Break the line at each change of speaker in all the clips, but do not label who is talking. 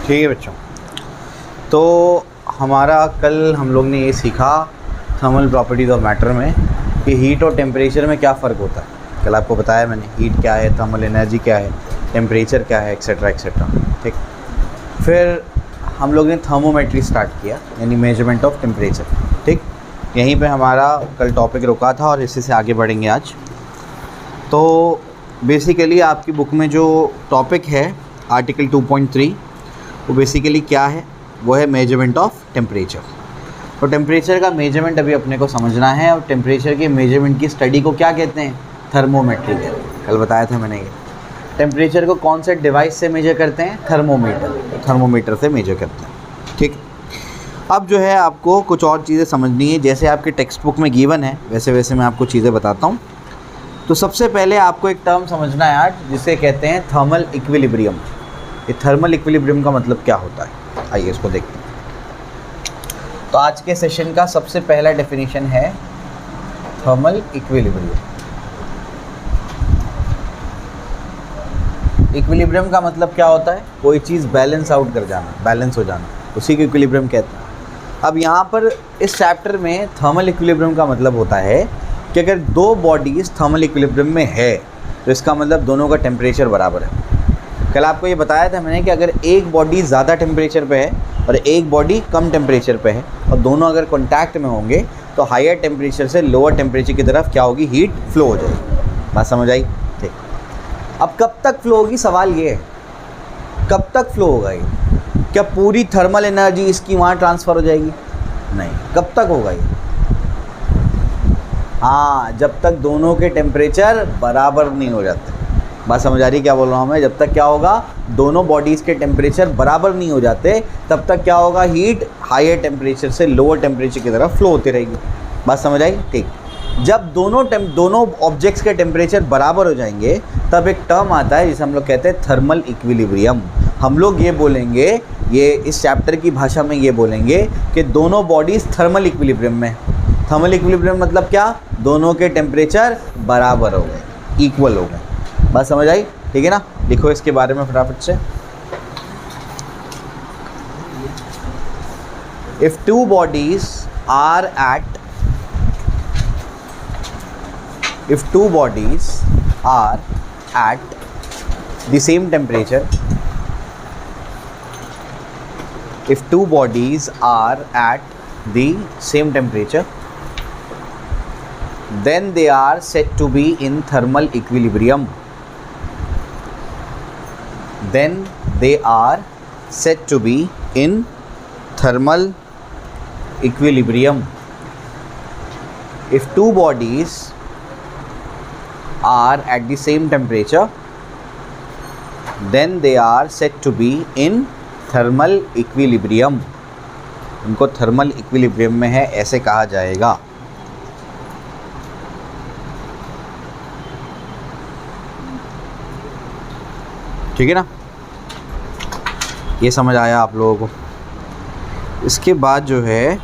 ठीक है बच्चों, तो हमारा कल हम लोग ने ये सीखा थर्मल प्रॉपर्टीज़ ऑफ मैटर में कि हीट और टेम्परेचर में क्या फ़र्क होता है। कल आपको बताया मैंने हीट क्या है, थर्मल एनर्जी क्या है, टेम्परेचर क्या है, एक्सेट्रा एक्सेट्रा। ठीक, फिर हम लोग ने थर्मोमेट्री स्टार्ट किया, यानी मेजरमेंट ऑफ टेम्परेचर। ठीक, यहीं पे हमारा कल टॉपिक रुका था और इसी से आगे बढ़ेंगे आज। तो बेसिकली आपकी बुक में जो टॉपिक है आर्टिकल 2.3 वो बेसिकली क्या है, वो है मेजरमेंट ऑफ टेम्परेचर। तो टेम्परेचर का मेजरमेंट अभी अपने को समझना है, और टेम्परेचर के मेजरमेंट की स्टडी को क्या कहते हैं, थर्मोमेट्री कहते हैं। कल बताया था मैंने ये। टेम्परेचर को कौन से डिवाइस से मेजर करते हैं, थर्मोमीटर। तो थर्मोमीटर से मेजर करते हैं। ठीक, अब जो है आपको कुछ और चीज़ें समझनी है, जैसे आपके टेक्स्ट बुक में गिवन है वैसे वैसे मैं आपको चीज़ें बताता हूँ। तो सबसे पहले आपको एक टर्म समझना है आज, जिसे कहते हैं थर्मल इक्विलिब्रियम। ये थर्मल इक्विलिब्रियम का मतलब क्या होता है, आइए इसको देखते हैं। तो आज के सेशन का सबसे पहला डेफिनेशन है थर्मल इक्विलिब्रियम। इक्विलिब्रियम का मतलब क्या होता है, कोई चीज़ बैलेंस आउट कर जाना, बैलेंस हो जाना, उसी को इक्विलिब्रियम कहते हैं। अब यहाँ पर इस चैप्टर में थर्मल इक्विलिब्रियम का मतलब होता है कि अगर दो बॉडीज़ थर्मल इक्विलिब्रियम में है तो इसका मतलब दोनों का टेम्परेचर बराबर है। कल आपको ये बताया था मैंने कि अगर एक बॉडी ज़्यादा टेम्परेचर पे है और एक बॉडी कम टेम्परेचर पे है और दोनों अगर कॉन्टैक्ट में होंगे तो हायर टेम्परेचर से लोअर टेम्परेचर की तरफ क्या होगी, हीट फ्लो हो जाएगी। बात समझ आई? ठीक, अब कब तक फ्लो होगी, सवाल ये है कब तक फ्लो होगा ये। क्या पूरी थर्मल एनर्जी इसकी वहाँ ट्रांसफ़र हो जाएगी? नहीं। कब तक होगा ये? हाँ, जब तक दोनों के टेम्परेचर बराबर नहीं हो जाते। बात समझ आ रही क्या बोल रहा हूँ मैं? जब तक क्या होगा, दोनों बॉडीज़ के टेम्परेचर बराबर नहीं हो जाते तब तक क्या होगा, हीट हायर टेम्परेचर से लोअर टेम्परेचर की तरफ फ्लो होती रहेगी। बात समझ आई? ठीक, जब दोनों ऑब्जेक्ट्स के टेम्परेचर बराबर हो जाएंगे तब एक टर्म आता है जिसे हम लोग कहते हैं थर्मल इक्विलिब्रियम। हम लोग ये बोलेंगे, ये इस चैप्टर की भाषा में ये बोलेंगे कि दोनों बॉडीज़ थर्मल इक्विलिब्रियम में। थर्मल इक्विलिब्रियम मतलब क्या, दोनों के टेम्परेचर बराबर हो गए, इक्वल हो गए। बात समझ आई? ठीक है ना, लिखो इसके बारे में फटाफट से। If two bodies are at the same temperature, if two bodies are at the same temperature, then they are said to be in thermal equilibrium. Then they are said to be in thermal equilibrium. If two bodies are at the same temperature, then they are said to be in thermal equilibrium. उनको thermal equilibrium में है ऐसे कहा जाएगा। ठीक है ना, ये समझ आया आप लोगों को? इसके बाद जो है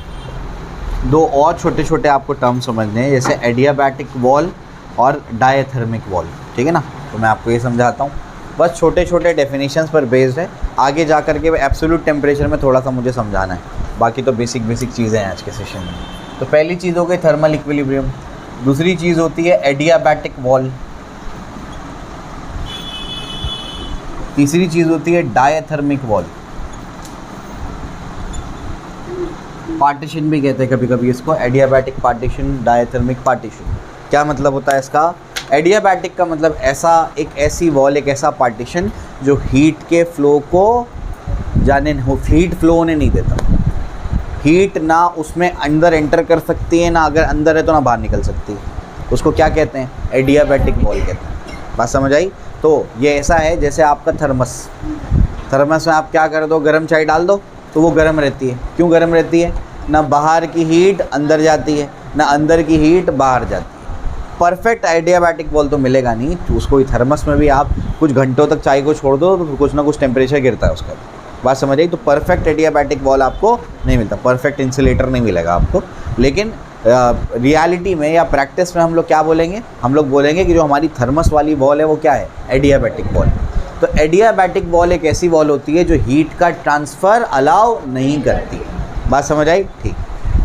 दो और छोटे छोटे आपको टर्म समझने हैं, जैसे एडियाबैटिक वॉल और डायथर्मिक वॉल। ठीक है ना, तो मैं आपको ये समझाता हूँ, बस छोटे छोटे डेफिनेशंस पर बेस्ड है। आगे जा कर के एब्सोल्यूट टेम्परेचर में थोड़ा सा मुझे समझाना है, बाकी तो बेसिक चीज़ें हैं आज के सेशन में। तो पहली चीज़ हो गई थर्मल इक्विलिब्रियम, दूसरी चीज़ होती है एडियाबैटिक वॉल, तीसरी चीज़ होती है डायथर्मिक वॉल। पार्टीशन भी कहते हैं कभी कभी इसको, एडियाबैटिक पार्टीशन, डायथर्मिक पार्टीशन। क्या मतलब होता है इसका? एडियाबैटिक का मतलब एक ऐसी वॉल, एक ऐसा पार्टीशन जो हीट के फ्लो को हीट फ्लो होने नहीं देता। हीट ना उसमें अंदर एंटर कर सकती है, ना अगर अंदर है तो ना बाहर निकल सकती है। उसको क्या कहते हैं? एडियाबैटिक वॉल कहते हैं। बात समझ आई? तो ये ऐसा है जैसे आपका थर्मस में आप क्या कर दो, गर्म चाय डाल दो तो वो गर्म रहती है। क्यों गर्म रहती है? ना बाहर की हीट अंदर जाती है, ना अंदर की हीट बाहर जाती है। परफेक्ट एडियाबैटिक वॉल तो मिलेगा नहीं उसको। थर्मस में भी आप कुछ घंटों तक चाय को छोड़ दो तो कुछ ना कुछ टेम्परेचर गिरता है उसका। बात समझ आई? तो परफेक्ट एडियाबैटिक वॉल आपको नहीं मिलता, परफेक्ट इंसुलेटर नहीं मिलेगा आपको। लेकिन रियलिटी में या प्रैक्टिस में हम लोग क्या बोलेंगे? हम लोग बोलेंगे कि जो हमारी थर्मस वाली वॉल है वो क्या है? Adiabatic wall. तो एडियाबैटिक वॉल एक ऐसी वॉल होती है जो हीट का ट्रांसफ़र अलाउ नहीं करती। बात समझ आई? ठीक।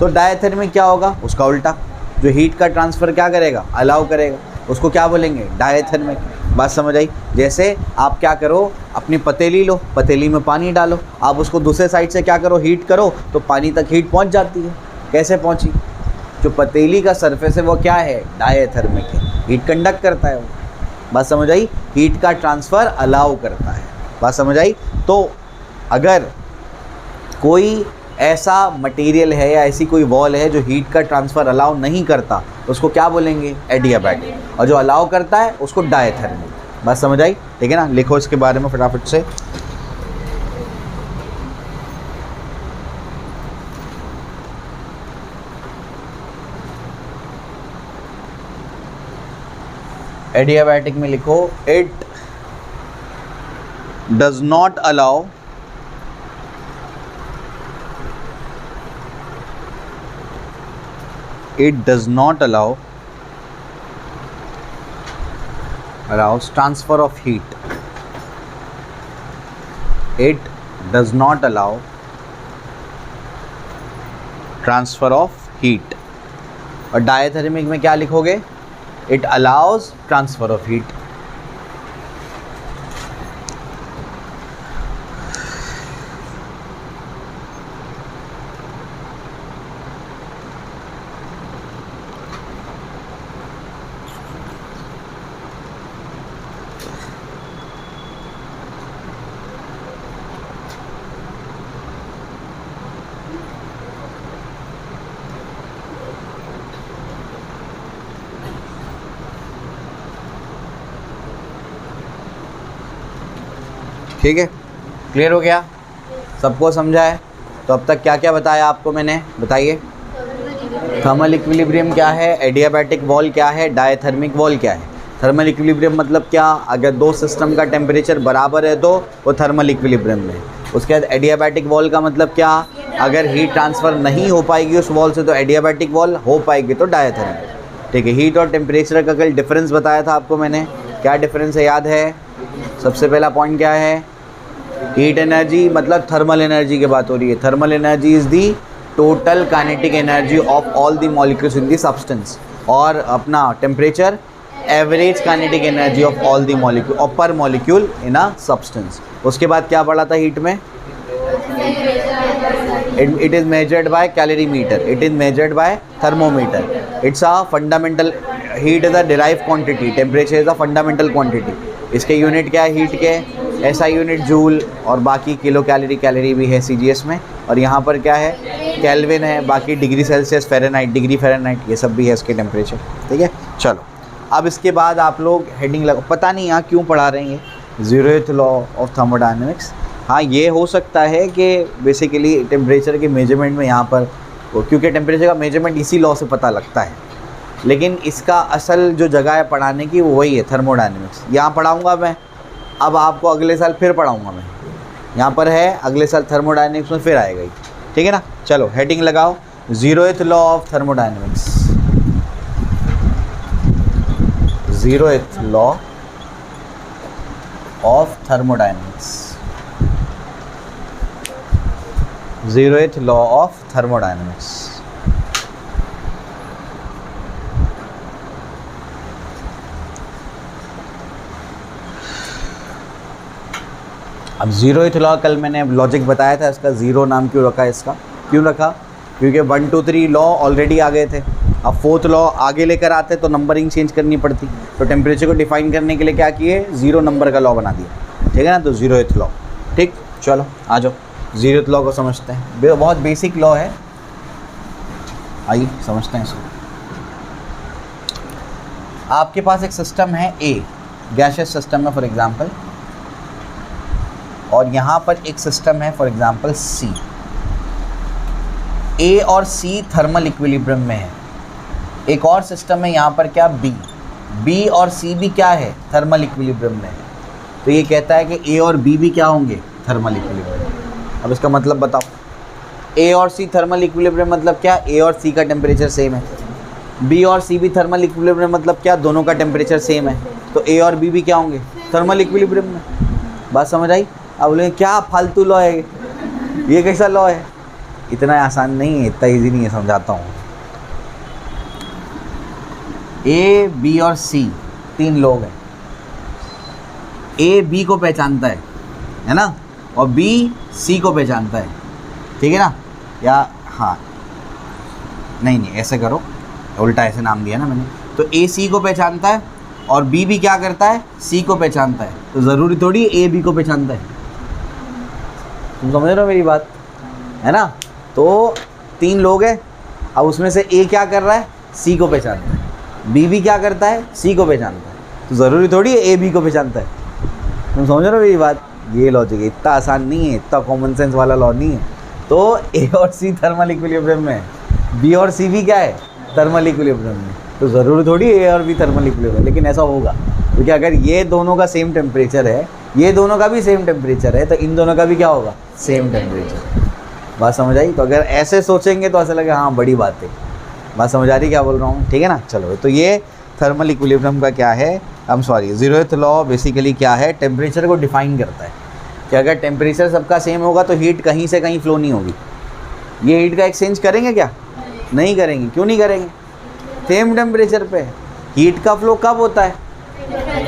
तो डायथर्मिक क्या होगा? उसका उल्टा, जो हीट का ट्रांसफ़र क्या करेगा? अलाउ करेगा, उसको क्या बोलेंगे? डायथर्मिक। बात समझ आई? जैसे आप क्या करो, अपनी पतीली लो, पतीली में पानी डालो, आप उसको दूसरे साइड से क्या करो? हीट करो, तो पानी तक हीट पहुंच जाती है। कैसे पहुंची? जो पतीली का सरफेस है वो क्या है? डायथर्मिक है, हीट कंडक्ट करता है वो। बात समझ आई? हीट का ट्रांसफ़र अलाउ करता है। बात समझ आई? तो अगर कोई ऐसा मटेरियल है या ऐसी कोई वॉल है जो हीट का ट्रांसफ़र अलाउ नहीं करता, तो उसको क्या बोलेंगे? एडियाबैटिक। और जो अलाउ करता है उसको डायथर्मिक। बात समझ आई? ठीक है ना? लिखो इसके बारे में फटाफट से। एडियाबैटिक में लिखो, it does not allow allows transfer of heat. It does not allow transfer of heat. और डायथर्मिक में क्या लिखोगे? It allows transfer of heat. ठीक है, क्लियर हो गया? सबको समझा है? तो अब तक क्या क्या बताया आपको मैंने? बताइए। थर्मल इक्विलिब्रियम क्या है, एडियाबैटिक वॉल क्या है, डायथर्मिक वॉल क्या है। थर्मल इक्विलिब्रियम मतलब क्या? अगर दो सिस्टम का टेम्परेचर बराबर है तो वो थर्मल इक्विलिब्रियम में। उसके बाद एडियाबैटिक वॉल का मतलब क्या? अगर हीट ट्रांसफ़र नहीं हो पाएगी उस वॉल से तो एडियाबैटिक वॉल, हो पाएगी तो डायथर्मिक। ठीक है। हीट और टेम्परेचर का कल डिफरेंस बताया था आपको मैंने। क्या डिफरेंस है याद है? सबसे पहला पॉइंट क्या है? हीट एनर्जी मतलब थर्मल एनर्जी की बात हो रही है। Thermal energy is the total kinetic energy of all the molecules in the substance. और अपना temperature average kinetic energy of all the molecule और पर मॉलिक्यूल इन अ सब्सटेंस। उसके बाद क्या पढ़ा था हीट में? It is measured by calorimeter, it is measured by thermometer. It's a fundamental, heat is a derive quantity, temperature is a fundamental quantity. इसके unit क्या है हीट के? एसआई यूनिट जूल, और बाकी किलो कैलोरी, कैलोरी भी है CGS में। और यहाँ पर क्या है? केल्विन है, बाकी degree Celsius, Fahrenheit, degree Fahrenheit, ये सब भी है इसके टेम्परेचर। ठीक है, चलो अब इसके बाद आप लोग हेडिंग लगा, पता नहीं यहाँ क्यों पढ़ा रहे हैं, 0th लॉ ऑफ थर्मोडायनेमिक्स। हाँ, ये हो सकता है कि बेसिकली टेम्परेचर के मेजरमेंट में यहाँ पर, क्योंकि टेम्परेचर का मेजरमेंट इसी लॉ से पता लगता है, लेकिन इसका असल जो जगह है पढ़ाने की वो वही है थर्मोडायनेमिक्स। यहाँ पढ़ाऊँगा मैं, अब आपको अगले साल फिर पढ़ाऊँगा मैं। यहाँ पर है, अगले साल थर्मोडायनेमिक्स में फिर आएगा ही। ठीक है ना? चलो हेडिंग लगाओ, 0th law of thermodynamics. 0th law of thermodynamics. 0th law of thermodynamics. अब 0th लॉ कल मैंने लॉजिक बताया था, इसका 0 नाम क्यों रखा है? इसका क्यों रखा? क्योंकि 1 2 3 लॉ ऑलरेडी आ गए थे। अब 4th लॉ आगे लेकर आते तो नंबरिंग चेंज करनी पड़ती, तो टेम्परेचर को डिफाइन करने के लिए क्या किए? 0 नंबर का लॉ बना दिया। ठीक है ना? तो 0th लॉ। ठीक, चलो आ जाओ 0th लॉ को समझते हैं। बहुत बेसिक लॉ है, आइए समझते हैं इसको। आपके पास एक सिस्टम है ए, गैसियस सिस्टम है फॉर एग्जाम्पल, और यहाँ पर एक सिस्टम है फॉर एग्जांपल सी। ए और सी थर्मल इक्विलिब्रियम में है। एक और सिस्टम है यहाँ पर क्या? बी। बी और सी भी क्या है? थर्मल इक्विलिब्रियम में है। तो ये कहता है कि ए और बी भी क्या होंगे? Thermal equilibrium. अब इसका मतलब बताओ, ए और सी थर्मल इक्विलिब्रियम मतलब क्या? ए और सी का टेम्परेचर सेम है। बी और सी भी थर्मल इक्विलिब्रियम मतलब क्या? दोनों का टेम्परेचर सेम है। तो ए और बी भी क्या होंगे? थर्मल इक्विलिब्रियम में। बात समझ आई? अब बोले क्या फालतू लॉ है, ये कैसा लॉ है? इतना आसान नहीं है, इतना ईजी नहीं है, समझाता हूँ। ए, बी और सी 3 लोग हैं। ए बी को पहचानता है ना, और बी सी को पहचानता है, ठीक है ना? या हाँ, नहीं ऐसे करो, उल्टा ऐसे नाम दिया ना मैंने। तो ए सी को पहचानता है और बी भी क्या करता है, सी को पहचानता है। तो ज़रूरी थोड़ी ए बी को पहचानता है। तुम समझ रहे हो मेरी बात, है ना? तो 3 लोग हैं, अब उसमें से ए क्या कर रहा है, सी को पहचानता है, बी भी क्या करता है, सी को पहचानता है। तो ज़रूरी थोड़ी ए बी को पहचानता है। तुम समझ रहे हो मेरी बात? ये लॉजिक है, इतना आसान नहीं है, इतना कॉमन सेंस वाला लॉ नहीं है। तो ए और सी थर्मल इक्विलिब्रियम में है, बी और सी भी क्या है, थर्मल इक्विलिब्रियम में। तो ज़रूरी थोड़ी ए और बी थर्मल इक्विलिब्रियम, लेकिन ऐसा होगा क्योंकि अगर ये दोनों का सेम टेम्परेचर है, ये दोनों का भी सेम टेम्परेचर है, तो इन दोनों का भी क्या होगा, सेम टेम्परेचर। बात समझ आई? तो अगर ऐसे सोचेंगे तो ऐसा लगे हाँ बड़ी बात है। बात समझ आ रही क्या बोल रहा हूँ, ठीक है ना? चलो, तो ये थर्मल इक्विलिब्रियम का क्या है, ज़ीरोथ लॉ बेसिकली क्या है, टेम्परेचर को डिफाइन करता है कि अगर टेम्परेचर सबका सेम होगा तो हीट कहीं से कहीं फ्लो नहीं होगी। ये हीट का एक्सचेंज करेंगे क्या? नहीं करेंगे। क्यों नहीं करेंगे? सेम टेम्परेचर पे। हीट का फ्लो कब होता है?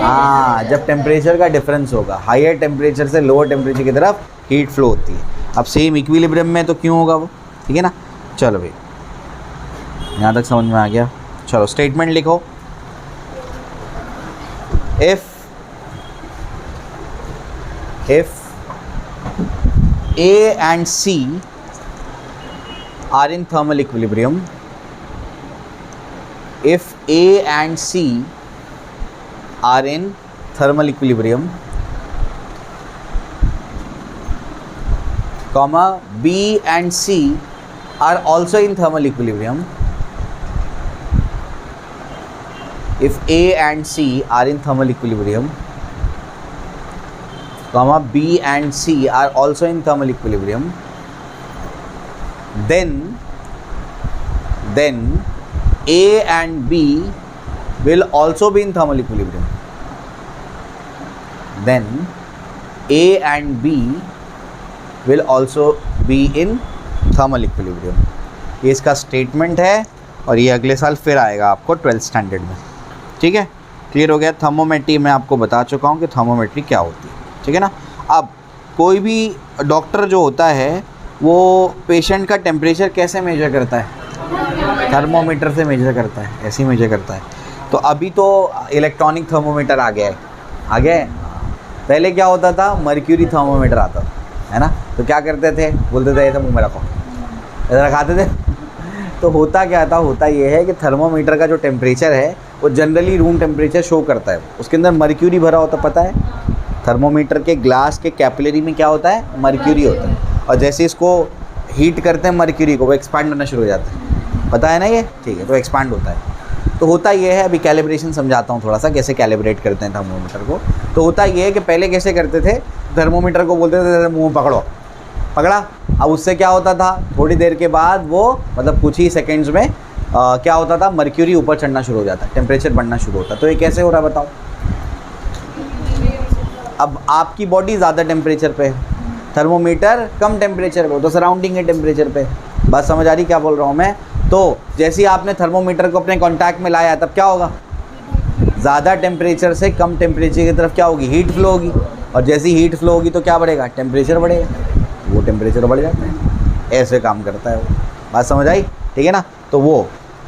हाँ, जब टेम्परेचर का डिफरेंस होगा, हायर टेम्परेचर से लोअर टेम्परेचर की तरफ हीट फ्लो होती है। अब सेम इक्विलिब्रियम में तो क्यों होगा वो, ठीक है ना? चलो भाई, यहाँ तक समझ में आ गया। चलो स्टेटमेंट लिखो। If A and C are in thermal equilibrium, if A and C are in thermal equilibrium, comma B and C are also in thermal equilibrium, if A and C are in thermal equilibrium, comma B and C are also in thermal equilibrium, then A and B will also be in thermal equilibrium. Then A and B will also be in thermal equilibrium. ये इसका statement है और ये अगले साल फिर आएगा आपको 12th स्टैंडर्ड में, ठीक है? क्लियर हो गया? थर्मोमेट्री मैं आपको बता चुका हूँ कि थर्मोमेट्री क्या होती है, ठीक है ना? अब कोई भी डॉक्टर जो होता है वो पेशेंट का टेम्परेचर कैसे मेजर करता है? थर्मोमीटर से मेजर करता है, ऐसे ही मेजर करता है। तो अभी तो इलेक्ट्रॉनिक थर्मोमीटर आ गया है। पहले क्या होता था, मर्क्यूरी थर्मोमीटर आता था, है ना? तो क्या करते थे, बोलते थे ऐसा मुँह में रखो, ऐसा रखाते थे। तो होता क्या था, होता ये है कि थर्मोमीटर का जो टेम्परेचर है वो जनरली रूम टेम्परेचर शो करता है। उसके अंदर मर्क्यूरी भरा होता, पता है? थर्मोमीटर के ग्लास के कैपिलरी में क्या होता है, मर्क्यूरी होता है। और जैसे इसको हीट करते हैं मर्क्यूरी को, वो एक्सपांड होना शुरू हो जाता है, पता है ना ये? ठीक है, तो एक्सपांड होता है। तो होता ये है, अभी कैलिब्रेशन समझाता हूँ थोड़ा सा, कैसे कैलिब्रेट करते हैं थर्मोमीटर को। तो होता ये है कि पहले कैसे करते थे, थर्मोमीटर को बोलते थे मुँह पकड़ा। अब उससे क्या होता था, थोड़ी देर के बाद वो मतलब कुछ ही सेकेंड्स में क्या होता था, मर्क्यूरी ऊपर चढ़ना शुरू हो जाता, टेम्परेचर बढ़ना शुरू होता। तो ये कैसे हो रहा है बताओ? अब आपकी बॉडी ज़्यादा टेम्परेचर पे है, थर्मोमीटर कम टेम्परेचर पे, तो सराउंडिंग है टेम्परेचर पे। बात समझ आ रही क्या बोल रहा हूँ मैं? तो जैसे ही आपने थर्मोमीटर को अपने कांटेक्ट में लाया, तब क्या होगा, ज़्यादा टेम्परेचर से कम टेम्परेचर की तरफ क्या होगी, हीट फ्लो होगी। और जैसी हीट फ्लो होगी तो क्या बढ़ेगा, टेम्परेचर बढ़ेगा, वो टेम्परेचर बढ़ जाता है। ऐसे काम करता है वो। बात समझ आई? ठीक है ना?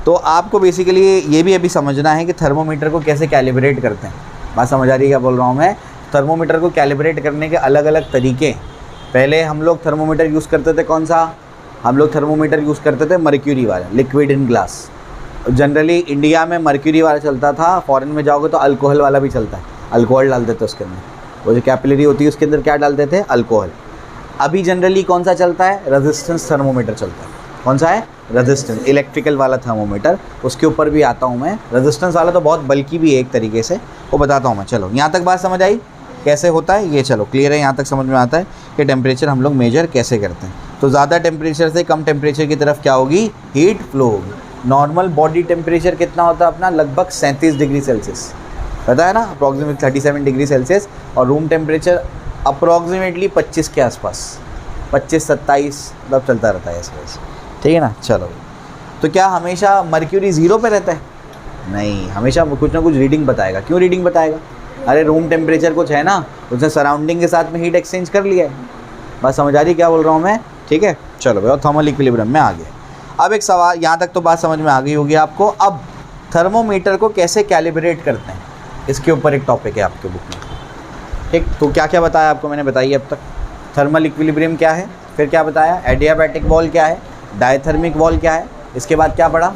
तो आपको बेसिकली ये भी अभी समझना है कि थर्मोमीटर को कैसे कैलिब्रेट करते हैं। बात समझ आ रही है क्या बोल रहा हूँ मैं? थर्मोमीटर को कैलिब्रेट करने के अलग अलग तरीके। पहले हम लोग थर्मोमीटर यूज़ करते थे, कौन सा? हम लोग थर्मोमीटर यूज़ करते थे मर्क्यूरी वाला, liquid in glass. Generally India में मर्क्यूरी वाला चलता था, फॉरेन में जाओगे तो अल्कोहल वाला भी चलता है, अल्कोहल डाल देते उसके अंदर। वो जो कैपिलरी होती है उसके अंदर क्या डाल देते हैं, अल्कोहल। अभी जनरली कौन सा चलता है, रेजिस्टेंस थर्मोमीटर चलता है। कौन सा है? रेजिस्टेंस, इलेक्ट्रिकल वाला थर्मोमीटर। उसके ऊपर भी आता हूँ मैं। रेजिस्टेंस वाला तो बहुत बल्कि भी है एक तरीके से, वो बताता हूँ मैं। चलो यहाँ तक बात समझ आई कैसे होता है ये? चलो क्लियर है, यहाँ तक समझ में आता है कि टेम्परेचर हम लोग मेजर कैसे करते हैं। तो ज़्यादा टेम्परेचर से कम टेम्परेचर की तरफ क्या होगी, हीट फ्लो होगी। नॉर्मल बॉडी टेम्परेचर कितना होता है अपना, लगभग 37 डिग्री सेल्सियस, पता है ना, अप्रॉक्सीमेट 37 डिग्री सेल्सियस। और रूम टेम्परेचर अप्रॉक्सीमेटली 25 के आसपास, 25-27 मतलब चलता रहता है ऐसे वैसे, ठीक है ना। चलो, तो क्या हमेशा मर्क्यूरी 0 पे रहता है? नहीं, हमेशा कुछ ना कुछ रीडिंग बताएगा। क्यों रीडिंग बताएगा? अरे रूम टेम्परेचर कुछ है ना, उसने सराउंडिंग के साथ में हीट एक्सचेंज कर लिया है। बस समझ आ रही क्या बोल रहा हूँ मैं, ठीक है। चलो भाई, और थर्मल इक्विलिब्रियम में आ गए। अब एक सवाल, यहाँ तक तो बात समझ में आ गई होगी आपको। अब थर्मोमीटर को कैसे कैलिब्रेट करते हैं, इसके ऊपर एक टॉपिक है आपके बुक में, ठीक। तो क्या क्या बताया आपको मैंने, बताइए अब तक। थर्मल इक्विलिब्रियम क्या है, फिर क्या बताया, एडियाबैटिक वॉल क्या है, डायथर्मिक वॉल क्या है, इसके बाद क्या पढ़ा,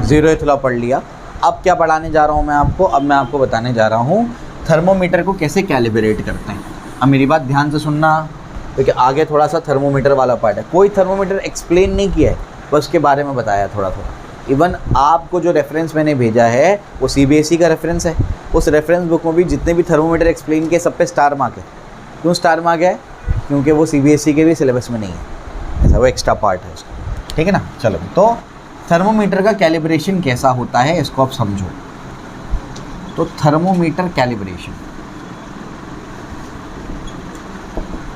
ज़ीरोथ लॉ पढ़ लिया। अब क्या पढ़ाने जा रहा हूँ मैं आपको, अब मैं आपको बताने जा रहा हूँ थर्मोमीटर को कैसे कैलिब्रेट करते हैं। अब मेरी बात ध्यान से सुनना, क्योंकि आगे थोड़ा सा थर्मोमीटर वाला पार्ट है। कोई थर्मोमीटर एक्सप्लेन नहीं किया है, बस उसके बारे में बताया थोड़ा थोड़ा। इवन आपको जो रेफरेंस मैंने भेजा है वो CBSE का रेफरेंस है। उस रेफरेंस बुक में भी जितने भी थर्मोमीटर एक्सप्लेन किए सब पे स्टार मार्क है। क्यों स्टार मार्क है? क्योंकि वो CBSE के भी सिलेबस में नहीं है, ऐसा वो एक्स्ट्रा पार्ट है उसका, ठीक है ना। चलो, तो थर्मोमीटर का कैलिब्रेशन कैसा होता है इसको आप समझो। तो थर्मोमीटर कैलिब्रेशन,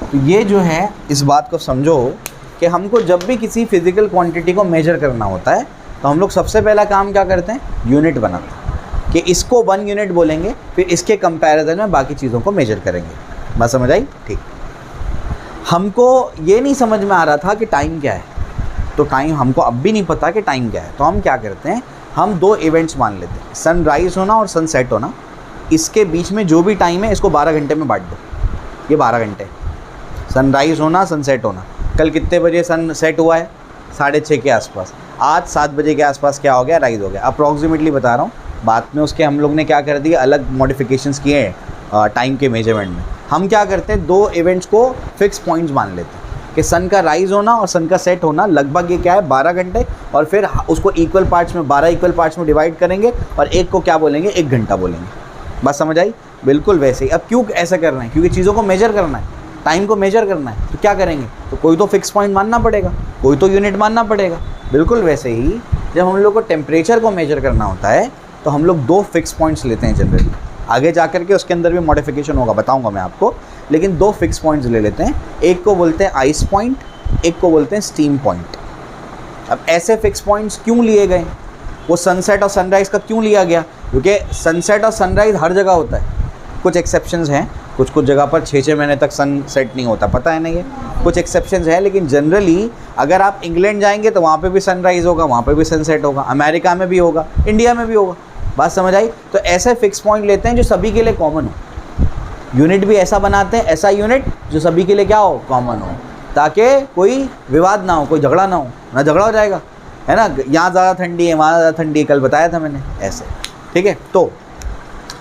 तो ये जो है, इस बात को समझो कि हमको जब भी किसी फिजिकल क्वांटिटी को मेजर करना होता है तो हम लोग सबसे पहला काम क्या करते हैं, यूनिट बनाते हैं कि इसको 1 यूनिट बोलेंगे, फिर इसके कंपैरिजन में बाकी चीज़ों को मेजर करेंगे। बात समझ आई? ठीक। हमको ये नहीं समझ में आ रहा था कि टाइम क्या है, तो टाइम हमको अब भी नहीं पता कि टाइम क्या है। तो हम क्या करते हैं, हम 2 इवेंट्स मान लेते हैं, सनराइज़ होना और सनसेट होना। इसके बीच में जो भी टाइम है इसको 12 घंटे में बांट दो, ये 12 घंटे। सनराइज़ होना, सनसेट होना। कल कितने बजे सनसेट हुआ है? 6:30 के आसपास। आज 7 बजे के आसपास क्या हो गया, राइज़ हो गया। अप्रॉक्सीमेटली बता रहा हूँ, बाद में उसके हम लोग ने क्या कर दिया, अलग मॉडिफिकेशंस किए हैं टाइम के मेजरमेंट में। हम क्या करते हैं, 2 इवेंट्स को फिक्स पॉइंट्स मान लेते हैं कि सन का राइज़ होना और सन का सेट होना लगभग ये क्या है, 12 घंटे। और फिर उसको इक्वल पार्ट्स में, 12 इक्वल पार्ट्स में डिवाइड करेंगे और एक को क्या बोलेंगे, 1 घंटा बोलेंगे। बात समझ आई? बिल्कुल वैसे ही। अब क्यों ऐसा कर रहे हैं, क्योंकि चीज़ों को मेजर करना है, टाइम को मेजर करना है। तो क्या करेंगे, तो कोई तो फिक्स पॉइंट मानना पड़ेगा, कोई तो यूनिट मानना पड़ेगा। बिल्कुल वैसे ही जब हम लोग को टेम्परेचर को मेजर करना होता है तो हम लोग 2 फिक्स पॉइंट्स लेते हैं जनरली। आगे जा कर के उसके अंदर भी मॉडिफिकेशन होगा, बताऊंगा मैं आपको, लेकिन 2 फिक्स पॉइंट्स ले लेते हैं। एक को बोलते हैं आइस पॉइंट, एक को बोलते हैं स्टीम पॉइंट। अब ऐसे फिक्स पॉइंट्स क्यों लिए गए, वो सनसेट और सनराइज़ का क्यों लिया गया? क्योंकि सनसेट और सनराइज़ हर जगह होता है, कुछ एक्सेप्शंस हैं, कुछ कुछ जगह पर 6-6 महीने तक सनसेट नहीं होता, पता है ना, ये कुछ एक्सेप्शंस हैं। लेकिन जनरली अगर आप इंग्लैंड जाएंगे तो वहाँ पे भी सनराइज़ होगा, वहाँ पे भी सनसेट होगा, अमेरिका में भी होगा, इंडिया में भी होगा। बात समझ आई? तो ऐसे फिक्स पॉइंट लेते हैं जो सभी के लिए कॉमन हो। यूनिट भी ऐसा बनाते हैं, ऐसा यूनिट जो सभी के लिए क्या हो, कॉमन हो, ताकि कोई विवाद ना हो, कोई झगड़ा ना हो, ना झगड़ा हो जाएगा, है ना। यहाँ ज़्यादा ठंडी है, वहाँ ज़्यादा ठंडी है, कल बताया था मैंने ऐसे, ठीक है। तो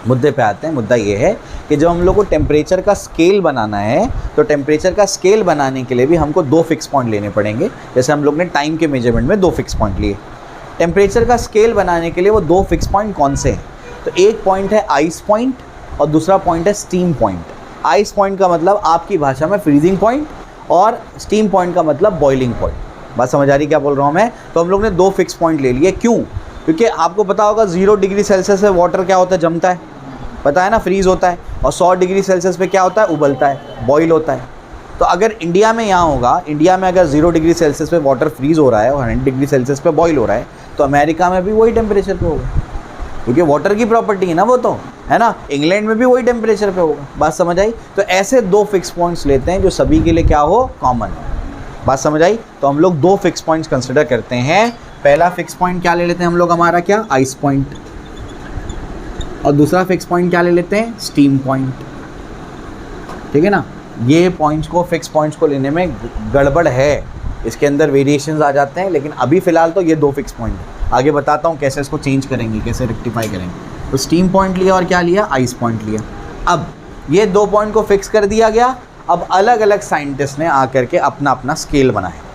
मुद्दे पे आते हैं। मुद्दा ये है कि जब हम लोग को टेम्परेचर का स्केल बनाना है तो टेम्परेचर का स्केल बनाने के लिए भी हमको 2 फिक्स पॉइंट लेने पड़ेंगे। जैसे हम लोग ने टाइम के मेजरमेंट में 2 फिक्स पॉइंट लिए, टेम्परेचर का स्केल बनाने के लिए वो 2 फिक्स पॉइंट कौन से हैं? तो एक पॉइंट है आइस पॉइंट और दूसरा पॉइंट है स्टीम पॉइंट। आइस पॉइंट का मतलब आपकी भाषा में फ्रीजिंग पॉइंट और स्टीम पॉइंट का मतलब बॉइलिंग पॉइंट। बात समझ आ रही क्या बोल रहा हूँ मैं? तो हम लोग ने 2 फिक्स पॉइंट ले लिए। क्यों? क्योंकि आपको पता होगा 0 डिग्री सेल्सियस पे वाटर क्या होता है, जमता है, पता है ना, फ्रीज़ होता है। और 100 डिग्री सेल्सियस पे क्या होता है, उबलता है, बॉईल होता है। तो अगर इंडिया में यहाँ होगा, इंडिया में अगर 0 डिग्री सेल्सियस पे वाटर फ्रीज़ हो रहा है और 100 डिग्री सेल्सियस पे बॉईल हो रहा है, तो अमेरिका में भी वही टेम्परेचर पे होगा, क्योंकि वाटर की प्रॉपर्टी है ना वो, तो है ना। इंग्लैंड में भी वही टेम्परेचर पे होगा। बात समझ आई? तो ऐसे 2 फिक्स पॉइंट्स लेते हैं जो सभी के लिए क्या हो, कॉमन हो। बात समझ आई? तो हम लोग 2 फिक्स पॉइंट्स कंसिडर करते हैं। पहला फिक्स पॉइंट क्या ले लेते हैं हम लोग, हमारा क्या, आइस पॉइंट। और दूसरा फिक्स पॉइंट क्या ले लेते हैं, स्टीम पॉइंट, ठीक है ना। ये पॉइंट्स को, फिक्स पॉइंट्स को लेने में गड़बड़ है, इसके अंदर वेरिएशंस आ जाते हैं, लेकिन अभी फ़िलहाल तो ये 2 फिक्स पॉइंट है। आगे बताता हूँ कैसे इसको चेंज करेंगे, कैसे रेक्टिफाई करेंगे। तो स्टीम पॉइंट लिया और क्या लिया, आइस पॉइंट लिया। अब ये 2 पॉइंट को फिक्स कर दिया गया। अब अलग अलग साइंटिस्ट ने आकर के अपना अपना स्केल बनाया।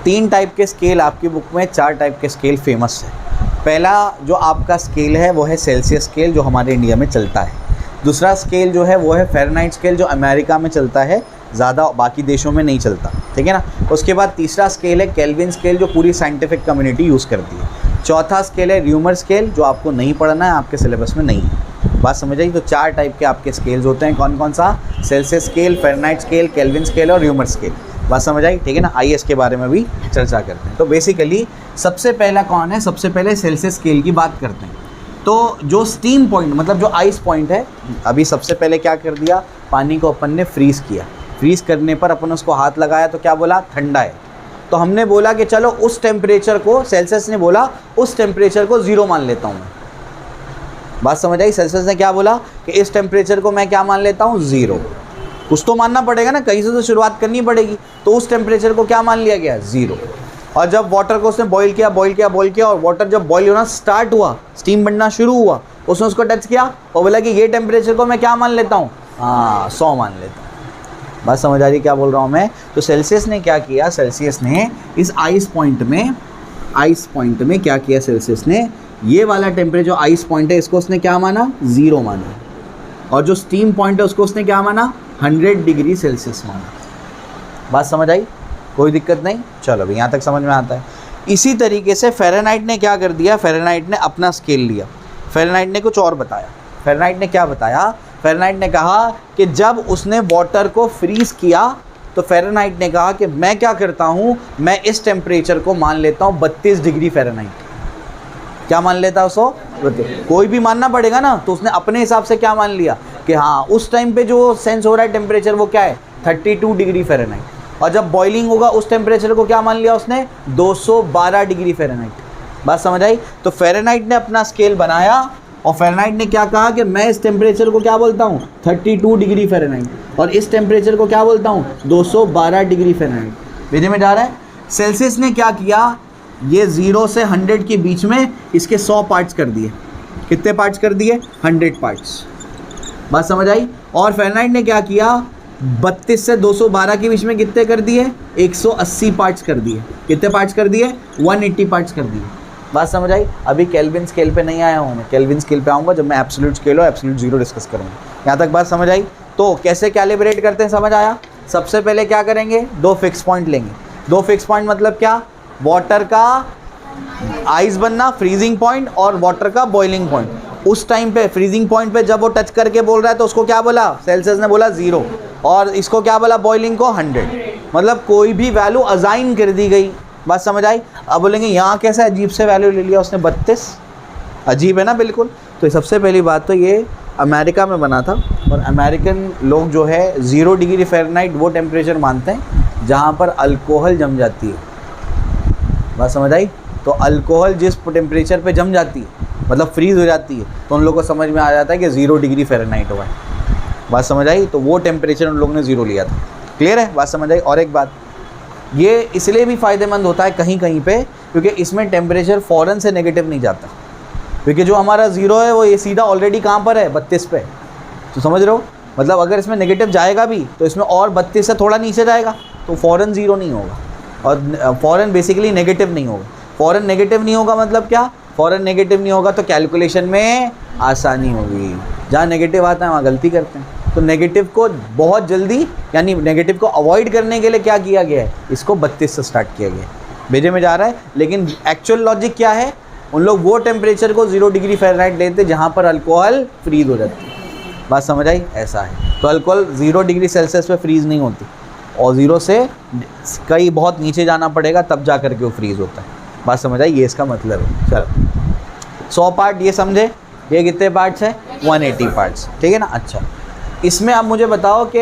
3 टाइप के स्केल आपकी बुक में, 4 टाइप के स्केल फेमस है। पहला जो आपका स्केल है वो है सेल्सियस स्केल, जो हमारे इंडिया में चलता है। दूसरा स्केल जो है वो है फ़ारेनहाइट स्केल, जो अमेरिका में चलता है, ज़्यादा बाकी देशों में नहीं चलता, ठीक है ना। उसके बाद तीसरा स्केल है केल्विन स्केल, जो पूरी साइंटिफिक कम्युनिटी यूज़ करती है। चौथा स्केल है र्यूमर स्केल, जो आपको नहीं पढ़ना है, आपके सिलेबस में नहीं है। बात समझ आई। तो 4 टाइप के आपके स्केल्स होते हैं, कौन कौन सा? Celsius scale, Fahrenheit scale, kelvin scale और र्यूमर स्केल। बात समझ आई, ठीक है ना। आइए इसके बारे में भी चर्चा करते हैं। तो बेसिकली सबसे पहला कौन है? सबसे पहले सेल्सियस स्केल की बात करते हैं। तो जो स्टीम पॉइंट मतलब जो आइस पॉइंट है, अभी सबसे पहले क्या कर दिया, पानी को अपन ने फ्रीज़ किया। फ्रीज़ करने पर अपन उसको हाथ लगाया तो क्या बोला? ठंडा है। तो हमने बोला कि चलो उस टेम्परेचर को, सेल्सियस ने बोला उस टेम्परेचर को 0 मान लेता हूँ मैं। बात समझ आई। सेल्सियस ने क्या बोला कि इस टेम्परेचर को मैं क्या मान लेता हूँ? 0। कुछ तो मानना पड़ेगा ना, कहीं से तो शुरुआत करनी पड़ेगी। तो उस टेम्परेचर को क्या मान लिया गया? 0। और जब वाटर को उसने बॉईल किया और वाटर जब बॉईल होना स्टार्ट हुआ, स्टीम बनना शुरू हुआ, उसने उसको टच किया और बोला कि ये टेम्परेचर को मैं क्या मान लेता हूँ? हाँ, 100 मान लेता हूँ। बात समझ आ रही क्या बोल रहा हूँ मैं? तो सेल्सियस ने क्या किया? सेल्सियस ने इस आइस पॉइंट में क्या किया? सेल्सियस ने ये वाला टेम्परेचर जो आइस पॉइंट है इसको उसने क्या माना? 0 माना। और जो स्टीम पॉइंट है उसको उसने क्या माना? 100 डिग्री सेल्सियस माना। बात समझ आई? कोई दिक्कत नहीं। चलो अभी यहाँ तक समझ में आता है। इसी तरीके से फ़ारेनहाइट ने क्या कर दिया? फ़ारेनहाइट ने अपना स्केल लिया। फ़ारेनहाइट ने कुछ और बताया। फ़ारेनहाइट ने क्या बताया? फ़ारेनहाइट ने कहा कि जब उसने वाटर को फ्रीज़ किया तो फ़ारेनहाइट ने कहा कि मैं क्या करता हूँ, मैं इस टेम्परेचर को मान लेता हूँ 32 डिग्री फ़ारेनहाइट। क्या मान लेता है उसको? कोई भी मानना पड़ेगा ना। तो उसने अपने हिसाब से क्या मान लिया कि हाँ उस टाइम पे जो सेंस हो रहा है टेम्परेचर वो क्या है? 32 डिग्री फ़ारेनहाइट। और जब बॉइलिंग होगा उस टेम्परेचर को क्या मान लिया उसने? 212 डिग्री फ़ारेनहाइट। बात समझ आई। तो फ़ारेनहाइट ने अपना स्केल बनाया और फ़ारेनहाइट ने क्या कहा कि मैं इस टेम्परेचर को क्या बोलता हूँ? 32 डिग्री फ़ारेनहाइट। और इस टेम्परेचर को क्या बोलता हूँ? 212 डिग्री फ़ारेनहाइट। भेजे में जा रहा है। सेल्सियस ने क्या किया? ये 0 से 100 के बीच में इसके 100 पार्ट्स कर दिए। कितने पार्ट्स कर दिए? 100 पार्ट्स। बात समझ आई। और फ़ारेनहाइट ने क्या किया? 32 से 212 के बीच में कितने कर दिए? 180 पार्ट्स कर दिए। कितने पार्ट्स कर दिए? 180 पार्ट्स कर दिए। बात समझ आई। अभी केल्विन स्केल पे नहीं आया हूँ मैं, केल्विन स्केल पे आऊँगा जब मैं एब्सोल्यूट स्केल और एब्सोल्यूट ज़ीरो डिस्कस करूँगा। यहाँ तक बात समझ आई। तो कैसे कैलिब्रेट करते हैं समझ आया। सबसे पहले क्या करेंगे? 2 फिक्स पॉइंट लेंगे। 2 फिक्स पॉइंट मतलब क्या? वाटर का आइस बनना फ्रीजिंग पॉइंट और वाटर का बॉइलिंग पॉइंट। उस टाइम पे फ्रीजिंग पॉइंट पे जब वो टच करके बोल रहा है तो उसको क्या बोला? सेल्सियस ने बोला 0। और इसको क्या बोला? बॉइलिंग को 100। मतलब कोई भी वैल्यू असाइन कर दी गई। बात समझ आई। अब बोलेंगे यहाँ कैसा अजीब से वैल्यू ले लिया उसने 32। अजीब है ना बिल्कुल। तो सबसे पहली बात तो ये अमेरिका में बना था और अमेरिकन लोग जो है 0 डिग्री फ़ारेनहाइट वो टेम्परेचर मानते हैं जहाँ पर अल्कोहल जम जाती है। बात समझ आई। तो अल्कोहल जिस टेम्परेचर पे जम जाती है मतलब फ्रीज़ हो जाती है तो उन लोगों को समझ में आ जाता है कि 0 डिग्री फ़ारेनहाइट हुआ है। बात समझ आई। तो वो टेम्परेचर उन लोगों ने 0 लिया था। क्लियर है? बात समझ आई। और एक बात, ये इसलिए भी फ़ायदेमंद होता है कहीं कहीं पे क्योंकि इसमें टेम्परेचर फ़ौरन से नेगेटिव नहीं जाता। क्योंकि जो हमारा 0 है वो ये सीधा ऑलरेडी कहाँ पर है? 32 पे। तो समझ रहे हो? मतलब अगर इसमें नेगेटिव जाएगा भी तो इसमें और 32 से थोड़ा नीचे जाएगा तो फ़ौरन 0 नहीं होगा। और फ़ौरन बेसिकली नेगेटिव नहीं होगा। फ़ौरन नेगेटिव नहीं होगा मतलब क्या? फ़ौरन नेगेटिव नहीं होगा तो कैलकुलेशन में आसानी होगी। जहाँ नेगेटिव आता है वहाँ गलती करते हैं। तो नेगेटिव को बहुत जल्दी यानी नेगेटिव को अवॉइड करने के लिए क्या किया गया है? इसको 32 से स्टार्ट किया गया है। भेजे में जा रहा है। लेकिन एक्चुअल लॉजिक क्या है? उन लोग वो टेम्परेचर को 0 डिग्री फ़ारेनहाइट लेते जहाँ पर अल्कोहल फ्रीज़ हो जाती है। बात समझ आई। ऐसा है। तो अल्कोहल 0 डिग्री सेल्सियस पे फ्रीज़ नहीं होती और 0 से कहीं बहुत नीचे जाना पड़ेगा तब जा कर के वो फ्रीज़ होता है। बात समझ आई। ये इसका मतलब है। चलो 100 पार्ट ये समझे। ये कितने पार्ट्स हैं? 180 पार्ट्स। ठीक है ना। अच्छा, इसमें अब मुझे बताओ कि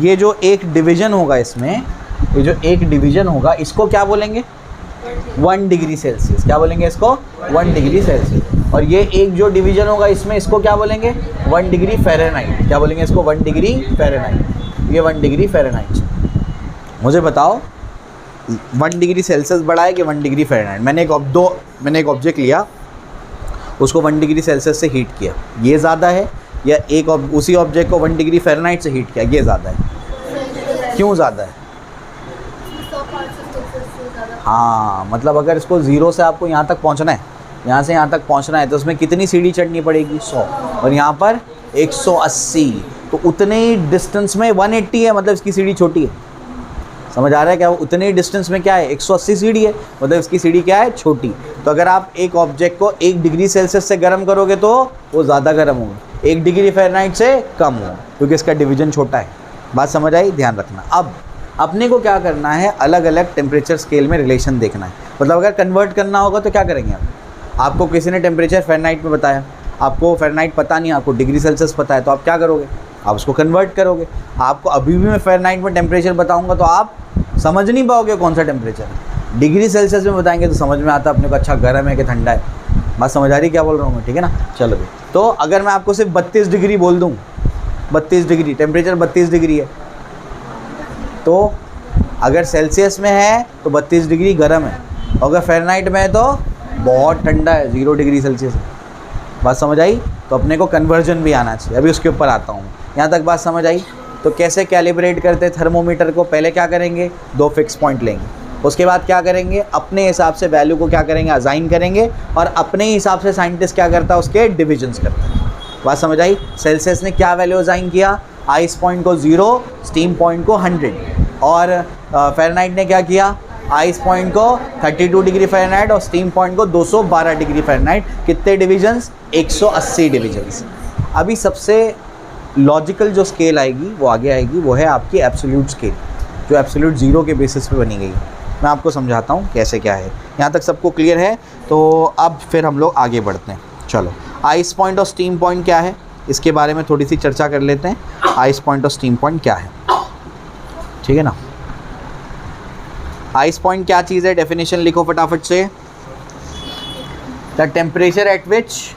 ये जो एक डिवीज़न होगा इसमें, ये जो एक डिवीज़न होगा इसको क्या बोलेंगे? 1 डिग्री सेल्सियस। क्या बोलेंगे इसको? 1 डिग्री सेल्सियस। और ये एक जो डिवीज़न होगा इसमें इसको क्या बोलेंगे? 1 डिग्री फ़ारेनहाइट। क्या बोलेंगे इसको? 1 डिग्री फ़ारेनहाइट। ये 1 डिग्री फ़ारेनहाइट। मुझे बताओ 1 डिग्री सेल्सियस बड़ा है कि 1 डिग्री फ़ारेनहाइट? मैंने एक ऑब्जेक्ट लिया, उसको 1 डिग्री सेल्सियस से हीट किया, ये ज़्यादा है या उसी ऑब्जेक्ट को 1 डिग्री फ़ारेनहाइट से हीट किया, ये ज़्यादा है? क्यों ज़्यादा है? हाँ, मतलब अगर इसको 0 से आपको यहाँ तक पहुँचना है, यहाँ से यहाँ तक पहुँचना है तो उसमें कितनी सीढ़ी चढ़नी पड़ेगी? 100। और यहाँ पर 180। तो उतने ही डिस्टेंस में 180 है, मतलब इसकी सीढ़ी छोटी है। समझ आ रहा है क्या? वो उतने ही डिस्टेंस में क्या है, 180 सीढ़ी है, मतलब इसकी सीढ़ी क्या है, छोटी। तो अगर आप एक ऑब्जेक्ट को 1 डिग्री सेल्सियस से गर्म करोगे तो वो ज़्यादा गर्म होगा, 1 डिग्री फ़ारेनहाइट से कम होगा, क्योंकि इसका डिवीजन छोटा है। बात समझ आई? ध्यान रखना। अब अपने को क्या करना है, अलग अलग टेम्परेचर स्केल में रिलेशन देखना है। मतलब अगर कन्वर्ट करना होगा तो क्या करेंगे आप? आपको किसी ने टेम्परेचर फ़ारेनहाइट में बताया, आपको फ़ारेनहाइट पता नहीं, आपको डिग्री सेल्सियस पता है, तो आप क्या करोगे? आप उसको कन्वर्ट करोगे। आपको अभी भी मैं फ़ारेनहाइट में टेम्परेचर बताऊंगा तो आप समझ नहीं पाओगे कौन सा टेम्परेचर है। डिग्री सेल्सियस में बताएंगे तो समझ में आता है अपने को, अच्छा गर्म है कि ठंडा है। बात समझ आ रही क्या बोल रहा हूँ मैं? ठीक है ना? चलो भाई, तो अगर मैं आपको सिर्फ 32 डिग्री बोल दूँ, 32 डिग्री टेम्परेचर 32 डिग्री है, तो अगर सेल्सियस में है तो 32 डिग्री गर्म है, और अगर फ़ारेनहाइट में है तो बहुत ठंडा है, 0 डिग्री सेल्सियस है। बात समझ आई? तो अपने को कन्वर्जन भी आना चाहिए, अभी उसके ऊपर आता हूँ। यहाँ तक बात समझ आई? तो कैसे कैलिब्रेट करते थर्मोमीटर को? पहले क्या करेंगे, 2 फिक्स पॉइंट लेंगे, उसके बाद क्या करेंगे, अपने हिसाब से वैल्यू को क्या करेंगे, असाइन करेंगे, और अपने हिसाब से साइंटिस्ट क्या करता है, उसके डिविजन्स करता है। बात समझ आई? सेल्सियस ने क्या वैल्यू असाइन किया, आइस पॉइंट को 0, स्टीम पॉइंट को 100, और फ़ारेनहाइट ने क्या किया, आइस पॉइंट को 32 डिग्री फ़ारेनहाइट और स्टीम पॉइंट को 212 डिग्री फ़ारेनहाइट। कितने डिविजन्स? 180 डिविजन्स। अभी सबसे लॉजिकल जो स्केल आएगी वो आगे आएगी, वो है आपकी एब्सोल्यूट स्केल, जो एब्सोल्यूट 0 के बेसिस पे बनी गई। मैं आपको समझाता हूँ कैसे क्या है। यहाँ तक सबको क्लियर है? तो अब फिर हम लोग आगे बढ़ते हैं। चलो, आइस पॉइंट और स्टीम पॉइंट क्या है, इसके बारे में थोड़ी सी चर्चा कर लेते हैं। आइस पॉइंट और स्टीम पॉइंट क्या है, ठीक है ना? आइस पॉइंट क्या चीज़ है, डेफिनेशन लिखो फटाफट से। The temperature at which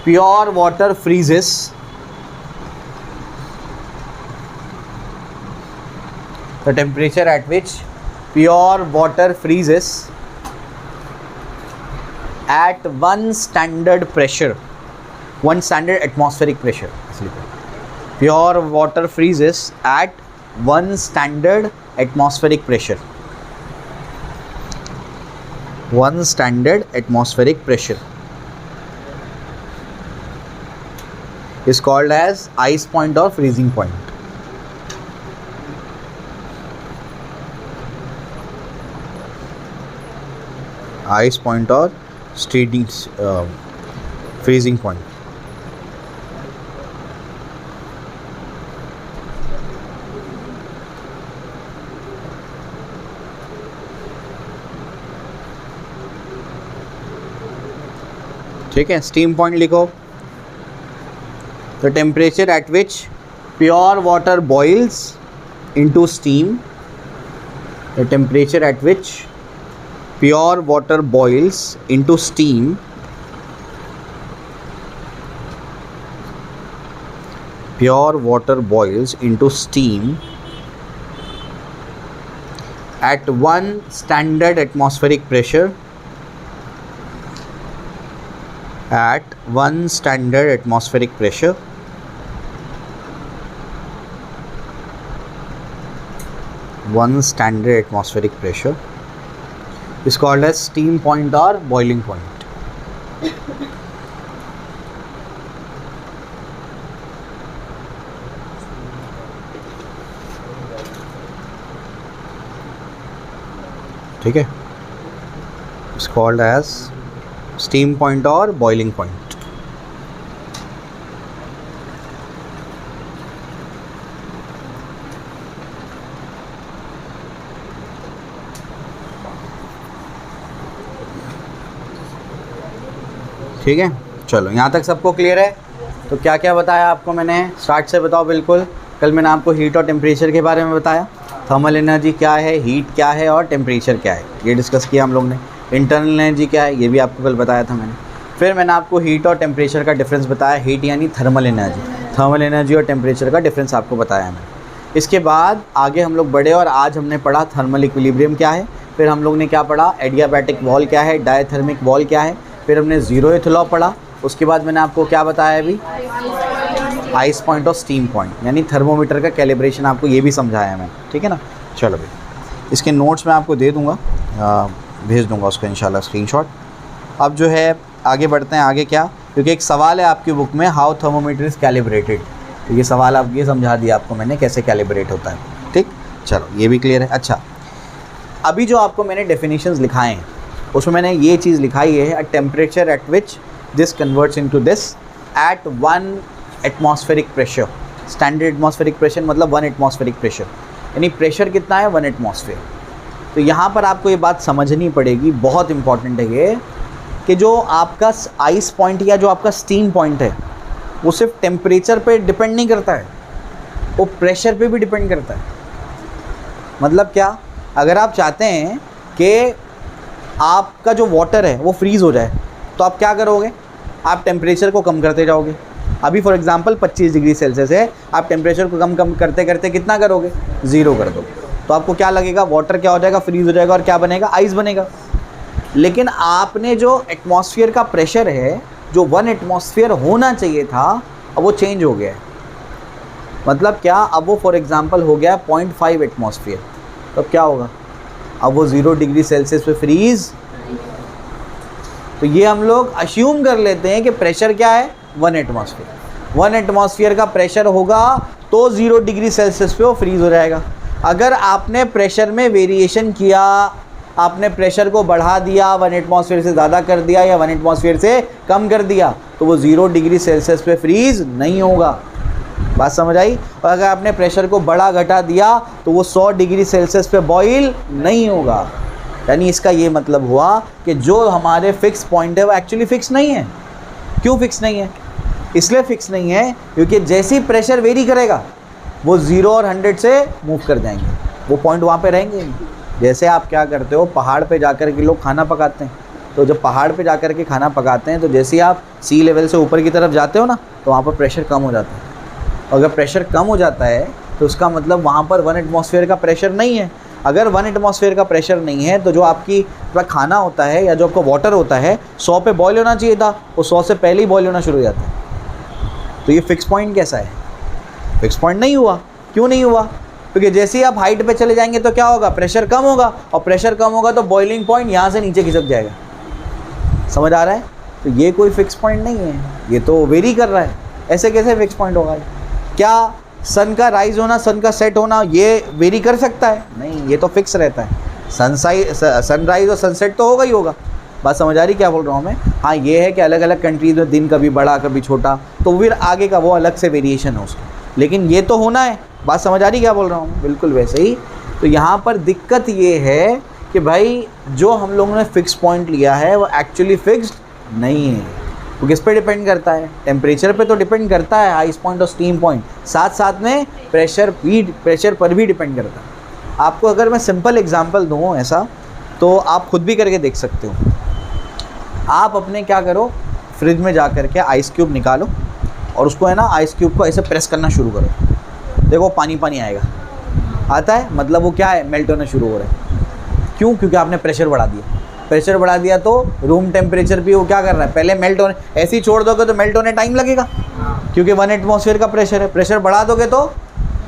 pure water freezes at one standard pressure, one standard atmospheric pressure. Pure water freezes at one standard atmospheric pressure. One standard atmospheric pressure is called as ice point or freezing point. Ice point or freezing point. ठीक है, steam point लिखो। The temperature at which pure water boils into steam, the temperature at which pure water boils into steam at one standard atmospheric pressure is called as steam point or boiling point. ठीक है, is called as steam point or boiling point. ठीक है, चलो यहाँ तक सबको clear है? तो क्या क्या बताया आपको मैंने, स्टार्ट से बताओ। बिल्कुल, कल मैंने आपको हीट और टेम्परेचर के बारे में बताया, थर्मल एनर्जी क्या है, हीट क्या है और टेम्परेचर क्या है, ये डिस्कस किया हम लोग ने। इंटरनल एनर्जी क्या है, ये भी आपको कल बताया था मैंने। फिर मैंने आपको हीट और टेम्परेचर का डिफरेंस बताया। हीट यानी थर्मल एनर्जी और टेम्परेचर का डिफरेंस आपको बताया मैंने। इसके बाद आगे हम लोग बढ़े और आज हमने पढ़ा थर्मल इक्विलिब्रियम क्या है। फिर हम लोग ने क्या पढ़ा, एडियाबैटिक वॉल क्या है, डायथर्मिक वॉल क्या है। फिर हमने ज़ीरोथ लॉ पढ़ा। उसके बाद मैंने आपको क्या बताया अभी, आइस पॉइंट और स्टीम पॉइंट, यानी थर्मोमीटर का कैलिब्रेशन आपको ये भी समझाया मैंने। ठीक है ना? चलो भाई, इसके नोट्स मैं आपको दे दूँगा, भेज दूँगा उसका इंशाल्लाह स्क्रीनशॉट। अब जो है आगे बढ़ते हैं। आगे क्या, क्योंकि एक सवाल है आपकी बुक में, हाउ थर्मोमीटर इज़ कैलिब्रेटेड, तो ये सवाल आप ये समझा दिया आपको मैंने कैसे कैलिब्रेट होता है। ठीक, चलो ये भी क्लियर है। अच्छा, अभी जो आपको मैंने डेफिनेशंस लिखाए हैं उसमें मैंने ये चीज़ लिखाई है, अ temperature at which this converts into this eight 1 atmospheric pressure. Standard atmospheric pressure मतलब 1 एटमॉस्फेरिक प्रेशर, यानी प्रेशर कितना है 1 एटमॉस्फेयर। तो यहाँ पर आपको ये बात समझनी पड़ेगी, बहुत इंपॉर्टेंट है ये, कि जो आपका आइस पॉइंट या जो आपका स्टीम पॉइंट है वो सिर्फ टेम्परेचर पे डिपेंड नहीं करता है, वो प्रेशर पे भी डिपेंड करता है। मतलब क्या, अगर आप चाहते हैं कि आपका जो वाटर है वो फ्रीज़ हो जाए तो आप क्या करोगे, आप टेम्परेचर को कम करते जाओगे। अभी फॉर एग्जांपल 25 डिग्री सेल्सियस है, आप टेम्परेचर को कम करते करते कितना करोगे, 0 कर दोगे, तो आपको क्या लगेगा, वाटर क्या हो जाएगा, फ्रीज़ हो जाएगा और क्या बनेगा, आइस बनेगा। लेकिन आपने जो एटमॉस्फेयर का प्रेशर है, जो 1 एटमॉस्फेयर होना चाहिए था, अब वो चेंज हो गया है। मतलब क्या, अब वो फॉर एग्जांपल हो गया 0.5 एटमॉस्फेयर, तो क्या होगा, अब वो 0 डिग्री सेल्सियस पे फ्रीज़। तो ये हम लोग अश्यूम कर लेते हैं कि प्रेशर क्या है 1 एटमॉस्फेयर। 1 एटमॉस्फेयर का प्रेशर होगा तो 0 डिग्री सेल्सियस पे वो फ्रीज़ हो जाएगा। अगर आपने प्रेशर में वेरिएशन किया, आपने प्रेशर को बढ़ा दिया, 1 एटमॉस्फेयर से ज़्यादा कर दिया या 1 एटमॉस्फेयर से कम कर दिया, तो वो 0 डिग्री सेल्सियस पे फ्रीज़ नहीं होगा। बात समझ आई। और अगर आपने प्रेशर को बढ़ा घटा दिया तो वो 100 डिग्री सेल्सियस पे बॉईल नहीं होगा। यानी इसका ये मतलब हुआ कि जो हमारे फिक्स पॉइंट है वो एक्चुअली फिक्स नहीं है। क्यों फिक्स नहीं है, इसलिए फिक्स नहीं है क्योंकि जैसे ही प्रेशर वेरी करेगा वो 0 और 100 से मूव कर जाएंगे, वो पॉइंट वहाँ पे रहेंगे नहीं। जैसे आप क्या करते हो, पहाड़ पे जाकर के लोग खाना पकाते हैं, तो जब पहाड़ पे जाकर के खाना पकाते हैं तो जैसे ही आप सी लेवल से ऊपर की तरफ जाते हो ना, तो वहाँ पर प्रेशर कम हो जाता है। अगर प्रेशर कम हो जाता है तो उसका मतलब वहाँ पर 1 एटमॉस्फेयर का प्रेशर नहीं है। अगर 1 एटमॉस्फेयर का प्रेशर नहीं है तो जो आपकी खाना होता है या जो आपका वाटर होता है 100 पे बॉयल होना चाहिए था, वो 100 से पहले ही बॉयल होना शुरू हो जाता है। तो ये फिक्स पॉइंट कैसा है, फिक्स पॉइंट नहीं हुआ। क्यों नहीं हुआ, क्योंकि जैसे ही आप हाइट पे चले जाएंगे तो क्या होगा, प्रेशर कम होगा, और प्रेशर कम होगा तो बॉइलिंग पॉइंट यहाँ से नीचे खिसक जाएगा। समझ आ रहा है। तो ये कोई फिक्स पॉइंट नहीं है, ये तो वेरी कर रहा है। ऐसे कैसे फिक्स पॉइंट होगा। क्या सन का राइज होना, सन का सेट होना ये वेरी कर सकता है, नहीं, ये तो फिक्स रहता है। सनराइज और सनसेट तो होगा ही होगा। बात समझ आ रही क्या बोल रहा हूँ मैं। हाँ, ये है कि अलग अलग कंट्रीज़ में दिन कभी बड़ा कभी छोटा, तो फिर आगे का वो अलग से वेरिएशन है उसका, लेकिन ये तो होना है। बात समझ आ रही क्या बोल रहा हूँ, बिल्कुल वैसे ही। तो यहाँ पर दिक्कत ये है कि भाई जो हम लोगों ने फिक्स पॉइंट लिया है वो एक्चुअली फिक्स्ड नहीं है। वो किस पे डिपेंड करता है, टेम्परेचर पे तो डिपेंड करता है, आइस पॉइंट और स्टीम पॉइंट, साथ साथ में प्रेशर पर भी डिपेंड करता है। आपको अगर मैं सिंपल एग्जांपल दूँ ऐसा, तो आप खुद भी करके देख सकते हो। आप अपने क्या करो, फ्रिज में जा कर के आइस क्यूब निकालो और उसको है ना, आइस क्यूब को ऐसे प्रेस करना शुरू करो, देखो पानी पानी आएगा, आता है, मतलब वो क्या है, मेल्ट होना शुरू हो रहा है। क्यों, क्योंकि आपने प्रेशर बढ़ा दिया। प्रेशर बढ़ा दिया तो रूम टेम्परेचर भी वो क्या कर रहा है, पहले मेल्ट होने, ऐसे ही छोड़ दोगे तो मेल्ट होने टाइम लगेगा, क्योंकि 1 एटमॉस्फेयर का प्रेशर है। प्रेशर बढ़ा दोगे तो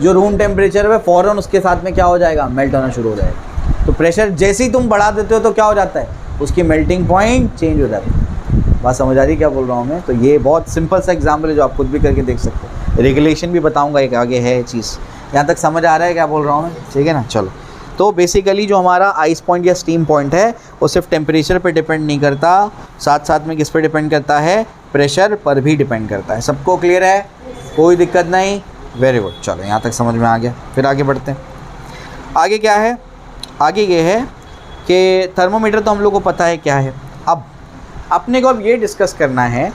जो रूम टेम्परेचर है फ़ौरन उसके साथ में क्या हो जाएगा, मेल्ट होना शुरू हो जाएगा। तो प्रेशर जैसे ही तुम बढ़ा देते हो तो क्या हो जाता है, उसकी मेल्टिंग पॉइंट चेंज हो जाता है। बात समझ आ रही क्या बोल रहा हूँ मैं। तो ये बहुत सिंपल सा एग्जाम्पल है जो आप खुद भी करके देख सकते हो। रेगुलेशन भी बताऊँगा, एक आगे है चीज़। यहाँ तक समझ आ रहा है क्या बोल रहा हूँ मैं, ठीक है ना। चलो, तो बेसिकली जो हमारा आइस पॉइंट या स्टीम पॉइंट है वो सिर्फ टेम्परेचर पे डिपेंड नहीं करता, साथ साथ में किस पे डिपेंड करता है, प्रेशर पर भी डिपेंड करता है। सबको क्लियर है, कोई दिक्कत नहीं, वेरी गुड। चलो, यहाँ तक समझ में आ गया। फिर आगे बढ़ते हैं। आगे क्या है, आगे ये है कि थर्मोमीटर तो हम लोग को पता है क्या है। अब अपने को अब ये डिस्कस करना है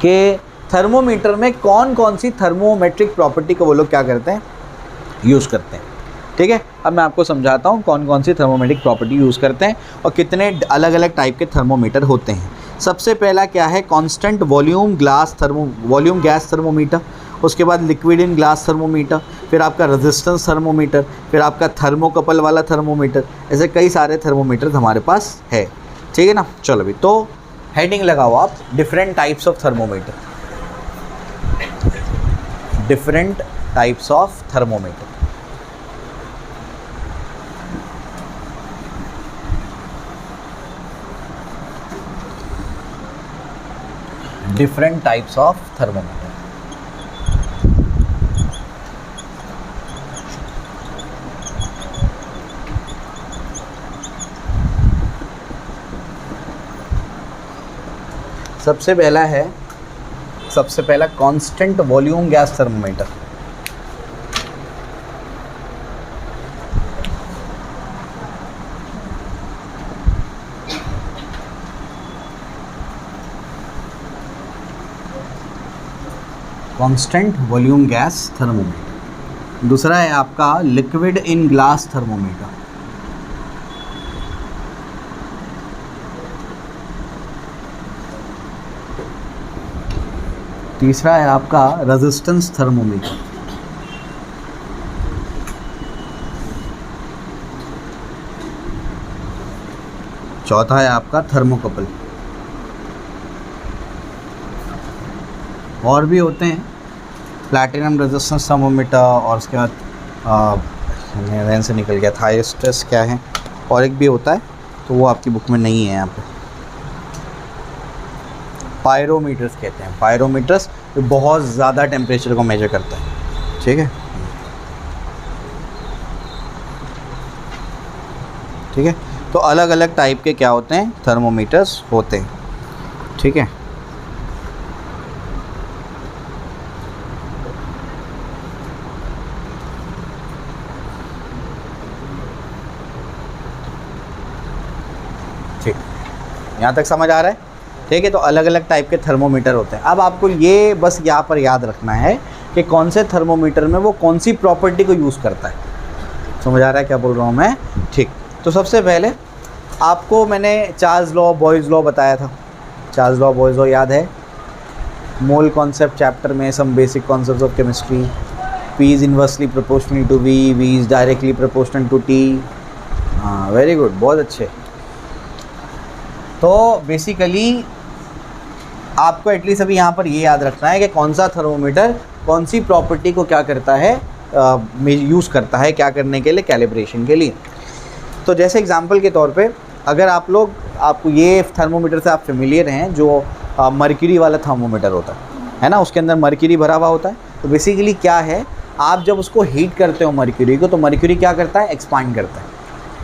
कि थर्मोमीटर में कौन कौन सी थर्मोमेट्रिक प्रॉपर्टी को वो लोग क्या करते हैं, यूज़ करते हैं। ठीक है, अब मैं आपको समझाता हूँ कौन कौन सी थर्मोमेट्रिक प्रॉपर्टी यूज़ करते हैं और कितने अलग अलग टाइप के थर्मोमीटर होते हैं। सबसे पहला क्या है, कांस्टेंट वॉल्यूम गैस थर्मोमीटर। उसके बाद लिक्विड इन ग्लास थर्मोमीटर, फिर आपका रेजिस्टेंस थर्मोमीटर, फिर आपका थर्मोकपल वाला थर्मोमीटर। ऐसे कई सारे थर्मोमीटर हमारे पास है, ठीक है ना। चलो भी, तो हेडिंग लगाओ आप, different types of thermometer. Different types of thermometer. Different types of thermometer. सबसे पहला constant volume gas thermometer. Constant volume gas thermometer. दूसरा है आपका लिक्विड इन ग्लास थर्मोमीटर। तीसरा है आपका रेजिस्टेंस थर्मोमीटर। चौथा है आपका थर्मोकपल। और भी होते हैं प्लैटिनम रेजिस्टेंस थर्मोमीटर, और उसके बाद रेन से निकल गया थायरिस्टस क्या है, और एक भी होता है तो वो आपकी बुक में नहीं है यहाँ पे। पायरोमीटर्स कहते हैं, पायरोमीटर्स जो बहुत ज़्यादा टेम्परेचर को मेजर करता है। ठीक है, ठीक है। तो अलग अलग टाइप के क्या होते हैं, थर्मोमीटर्स होते हैं। ठीक है, ठीक, यहाँ तक समझ आ रहा है। ठीक है, तो अलग अलग टाइप के थर्मोमीटर होते हैं। अब आपको ये बस यहाँ पर याद रखना है कि कौन से थर्मोमीटर में वो कौन सी प्रॉपर्टी को यूज़ करता है। समझ आ रहा है क्या बोल रहा हूँ मैं? ठीक, तो सबसे पहले आपको मैंने चार्ल्स लॉ, बॉयज़ लॉ बताया था। चार्ल्स लॉ, बॉयज़ लॉ याद है? मोल कॉन्सेप्ट चैप्टर में some basic concepts of chemistry. P is inversely proportional to V, V is directly proportional to T। हाँ, वेरी गुड, बहुत अच्छे। तो बेसिकली आपको एटलीस्ट अभी यहाँ पर ये याद रखना है कि कौन सा थर्मोमीटर कौन सी प्रॉपर्टी को क्या करता है, यूज़ करता है, क्या करने के लिए, कैलिब्रेशन के लिए। तो जैसे एग्जांपल के तौर पे अगर आपको ये थर्मोमीटर से आप फेमिलियर हैं, जो मर्क्यूरी वाला थर्मोमीटर होता है ना, उसके अंदर मर्क्यूरी भरा हुआ होता है। तो बेसिकली क्या है, आप जब उसको हीट करते हो मर्क्यूरी को, तो मर्क्यूरी क्या करता है, एक्सपांड करता है,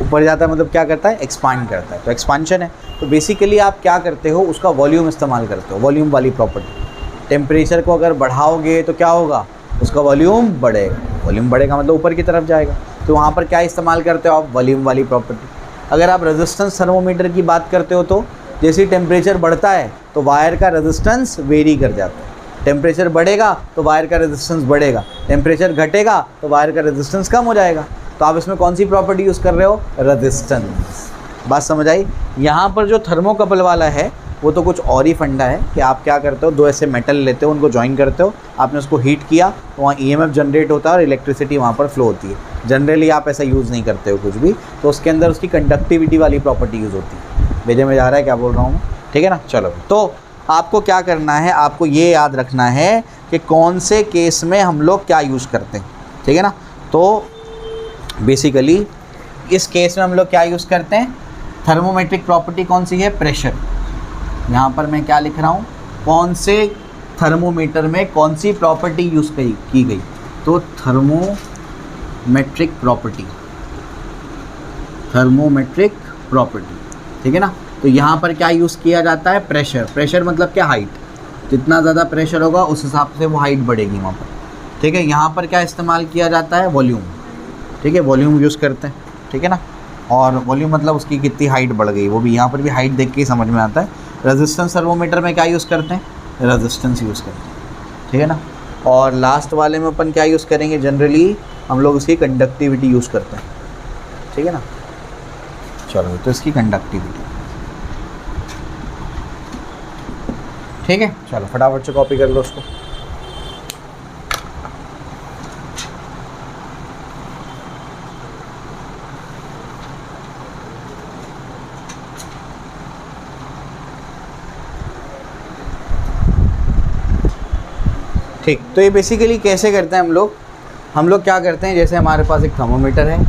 ऊपर जाता है, मतलब क्या करता है, एक्सपांड करता है। तो एक्सपांशन है, तो बेसिकली आप क्या करते हो, उसका वॉल्यूम इस्तेमाल करते हो, वॉल्यूम वाली प्रॉपर्टी। टेम्परेचर को अगर बढ़ाओगे तो क्या होगा, उसका वॉल्यूम बढ़ेगा। वॉल्यूम बढ़ेगा मतलब ऊपर की तरफ जाएगा। तो वहाँ पर क्या इस्तेमाल करते हो आप, वॉल्यूम वाली प्रॉपर्टी। अगर आप रेजिस्टेंस थर्मोमीटर की बात करते हो तो जैसे ही टेम्परेचर बढ़ता है तो वायर का रेजिस्टेंस वेरी कर जाता है। टेम्परेचर बढ़ेगा तो वायर का रेजिस्टेंस बढ़ेगा, टेम्परेचर घटेगा तो वायर का रेजिस्टेंस कम हो जाएगा। तो आप इसमें कौन सी प्रॉपर्टी यूज़ कर रहे हो, रेजिस्टेंस। बात समझ आई? यहाँ पर जो थर्मोकपल वाला है वो तो कुछ और ही फंडा है कि आप क्या करते हो, दो ऐसे मेटल लेते हो, उनको ज्वाइन करते हो, आपने उसको हीट किया तो वहाँ ईएमएफ जनरेट होता है और इलेक्ट्रिसिटी वहाँ पर फ्लो होती है। जनरली आप ऐसा यूज़ नहीं करते हो कुछ भी, तो उसके अंदर उसकी कंडक्टिविटी वाली प्रॉपर्टी यूज़ होती है। भेजे में जा रहा है क्या बोल रहा हूँ, ठीक है ना? चलो, तो आपको क्या करना है, आपको ये याद रखना है कि कौन से केस में हम लोग क्या यूज़ करते हैं, ठीक है ना? तो बेसिकली इस केस में हम लोग क्या यूज़ करते हैं, थर्मोमेट्रिक प्रॉपर्टी कौन सी है, प्रेशर। यहाँ पर मैं क्या लिख रहा हूँ, कौन से थर्मोमीटर में कौन सी प्रॉपर्टी यूज़ की गई, तो थर्मोमेट्रिक प्रॉपर्टी, थर्मोमेट्रिक प्रॉपर्टी, ठीक है ना? तो यहाँ पर क्या यूज़ किया जाता है, प्रेशर। प्रेशर मतलब क्या, हाइट। जितना ज़्यादा प्रेशर होगा उस हिसाब से वो हाइट बढ़ेगी वहाँ पर, ठीक है। यहाँ पर क्या इस्तेमाल किया जाता है, वॉल्यूम, ठीक है, वॉल्यूम यूज़ करते हैं, ठीक है ना? और वॉल्यूम मतलब उसकी कितनी हाइट बढ़ गई, वो भी यहाँ पर भी हाइट देख के ही समझ में आता है। रेजिस्टेंस थर्मोमीटर में क्या यूज़ करते हैं, रेजिस्टेंस यूज़ करते हैं, ठीक है ना? और लास्ट वाले में अपन क्या यूज़ करेंगे, जनरली हम लोग उसकी कंडक्टिविटी यूज़ करते हैं, ठीक है ना? चलो, तो इसकी कंडक्टिविटी, ठीक है। चलो फटाफट से कॉपी कर लो उसको। ठीक, तो ये बेसिकली कैसे करते हैं हम लोग क्या करते हैं, जैसे हमारे पास एक थर्मोमीटर है,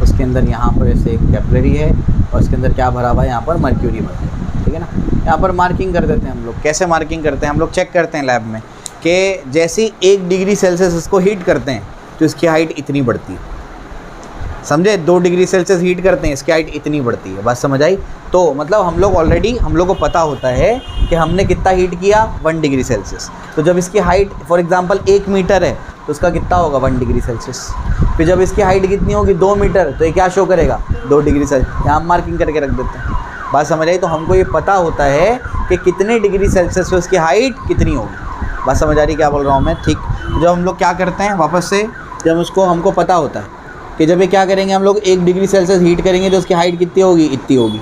उसके अंदर यहाँ पर ऐसे एक कैपिलरी है और उसके अंदर क्या भरा हुआ है, यहाँ पर मर्क्यूरी भरा है, ठीक है ना? यहाँ पर मार्किंग कर देते हैं हम लोग। कैसे मार्किंग करते हैं हम लोग? चेक करते हैं लैब में कि जैसे 1 डिग्री सेल्सियस इसको हीट करते हैं तो इसकी हाइट इतनी बढ़ती है, समझे? 2 डिग्री सेल्सियस हीट करते हैं, इसकी हाइट इतनी बढ़ती है। बात समझ आई? तो मतलब हम लोग ऑलरेडी हम लोग को पता होता है कि हमने कितना हीट किया, 1 डिग्री सेल्सियस। तो जब इसकी हाइट फॉर एग्जांपल 1 मीटर है तो उसका कितना होगा, 1 डिग्री सेल्सियस। फिर जब इसकी हाइट कितनी होगी, 2 मीटर, तो ये क्या शो करेगा, 2 डिग्री सेल्सियस। यहाँ मार्किंग करके रख देते हैं। बात समझ आई? तो हमको ये पता होता है कि कितने डिग्री सेल्सियस पे उसकी हाइट कितनी होगी। बात समझ आ रही क्या बोल रहा हूँ मैं? ठीक। जब हम लोग क्या करते हैं वापस से, जब उसको हमको पता होता है कि जब ये क्या करेंगे हम लोग 1 डिग्री सेल्सियस हीट करेंगे तो उसकी हाइट कितनी होगी, इतनी होगी।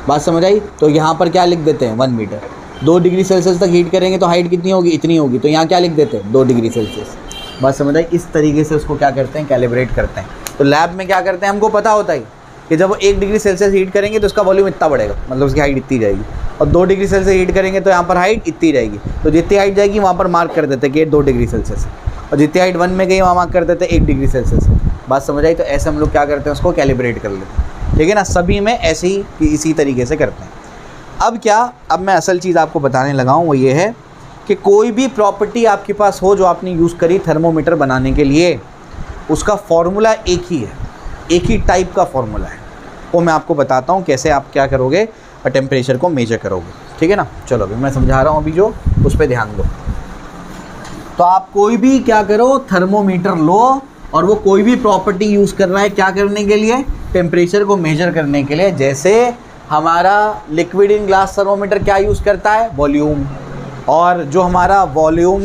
बात समझ आई? तो यहाँ पर क्या लिख देते हैं, 1 मीटर। 2 डिग्री सेल्सियस तक हीट करेंगे तो हाइट कितनी होगी, इतनी होगी। तो यहाँ क्या लिख देते हैं, 2 डिग्री सेल्सियस। बात समझ आई? इस तरीके से उसको क्या करते हैं, कैलिब्रेट करते हैं। तो लैब में क्या करते हैं, हमको पता होता है कि जब वो 1 डिग्री सेल्सियस हीट करेंगे तो उसका वॉल्यूम इतना बढ़ेगा, मतलब उसकी हाइट इतनी जाएगी। और 2 डिग्री सेल्सियस हीट करेंगे तो यहाँ पर हाइट इतनी जाएगी। तो जितनी हाइट जाएगी वहाँ पर मार्क कर देते हैं कि 2 डिग्री सेल्सियस है, और जितनी हाइट 1 में गई वहाँ मार्क कर देते हैं 1 डिग्री सेल्सियस। बात समझ आई? तो ऐसे हम लोग क्या करते हैं, उसको कैलिब्रेट कर लेते हैं। ठीक है ना? सभी में ऐसे ही इसी तरीके से करते हैं। अब क्या, अब मैं असल चीज़ आपको बताने लगा हूँ, वो ये है कि कोई भी प्रॉपर्टी आपके पास हो जो आपने यूज़ करी थर्मोमीटर बनाने के लिए, उसका फॉर्मूला एक ही है, एक ही टाइप का फॉर्मूला है। वो मैं आपको बताता हूँ कैसे आप क्या करोगे और टेम्परेचर को मेजर करोगे। ठीक है ना? चलो अभी मैं समझा रहा हूँ, अभी जो उस पर ध्यान दो। तो आप कोई भी क्या करो, थर्मोमीटर लो, और वो कोई भी प्रॉपर्टी यूज़ कर रहा है क्या करने के लिए, टेम्परेचर को मेजर करने के लिए। जैसे हमारा लिक्विड इन ग्लास थर्मोमीटर क्या यूज़ करता है, वॉल्यूम। और जो हमारा volume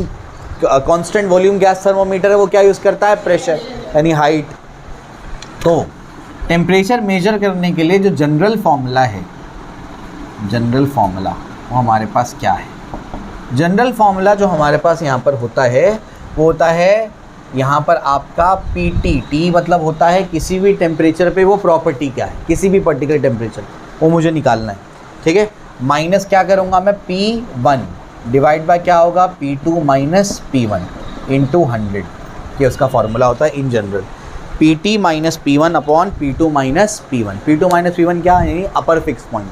constant volume gas thermometer है वो क्या यूज़ करता है, प्रेशर यानी हाइट। तो टेम्परेचर मेजर करने के लिए जो जनरल फॉर्मूला है, जनरल फॉर्मूला वो हमारे पास क्या है? जनरल फॉर्मूला जो हमारे पास यहाँ पर होता है वो होता है यहाँ पर आपका PT। T मतलब होता है किसी भी टेम्परेचर पे वो प्रॉपर्टी क्या है, किसी भी पर्टिकुलर टेम्परेचर वो मुझे निकालना है। ठीक है? माइनस क्या करूँगा मैं, P1 डिवाइड बाय क्या होगा, P2 माइनस P1 इंटू 100। ये उसका फॉर्मूला होता है in general, PT minus P1 upon P2 minus P1। P2 minus P1 क्या है, यानी अपर फिक्स पॉइंट।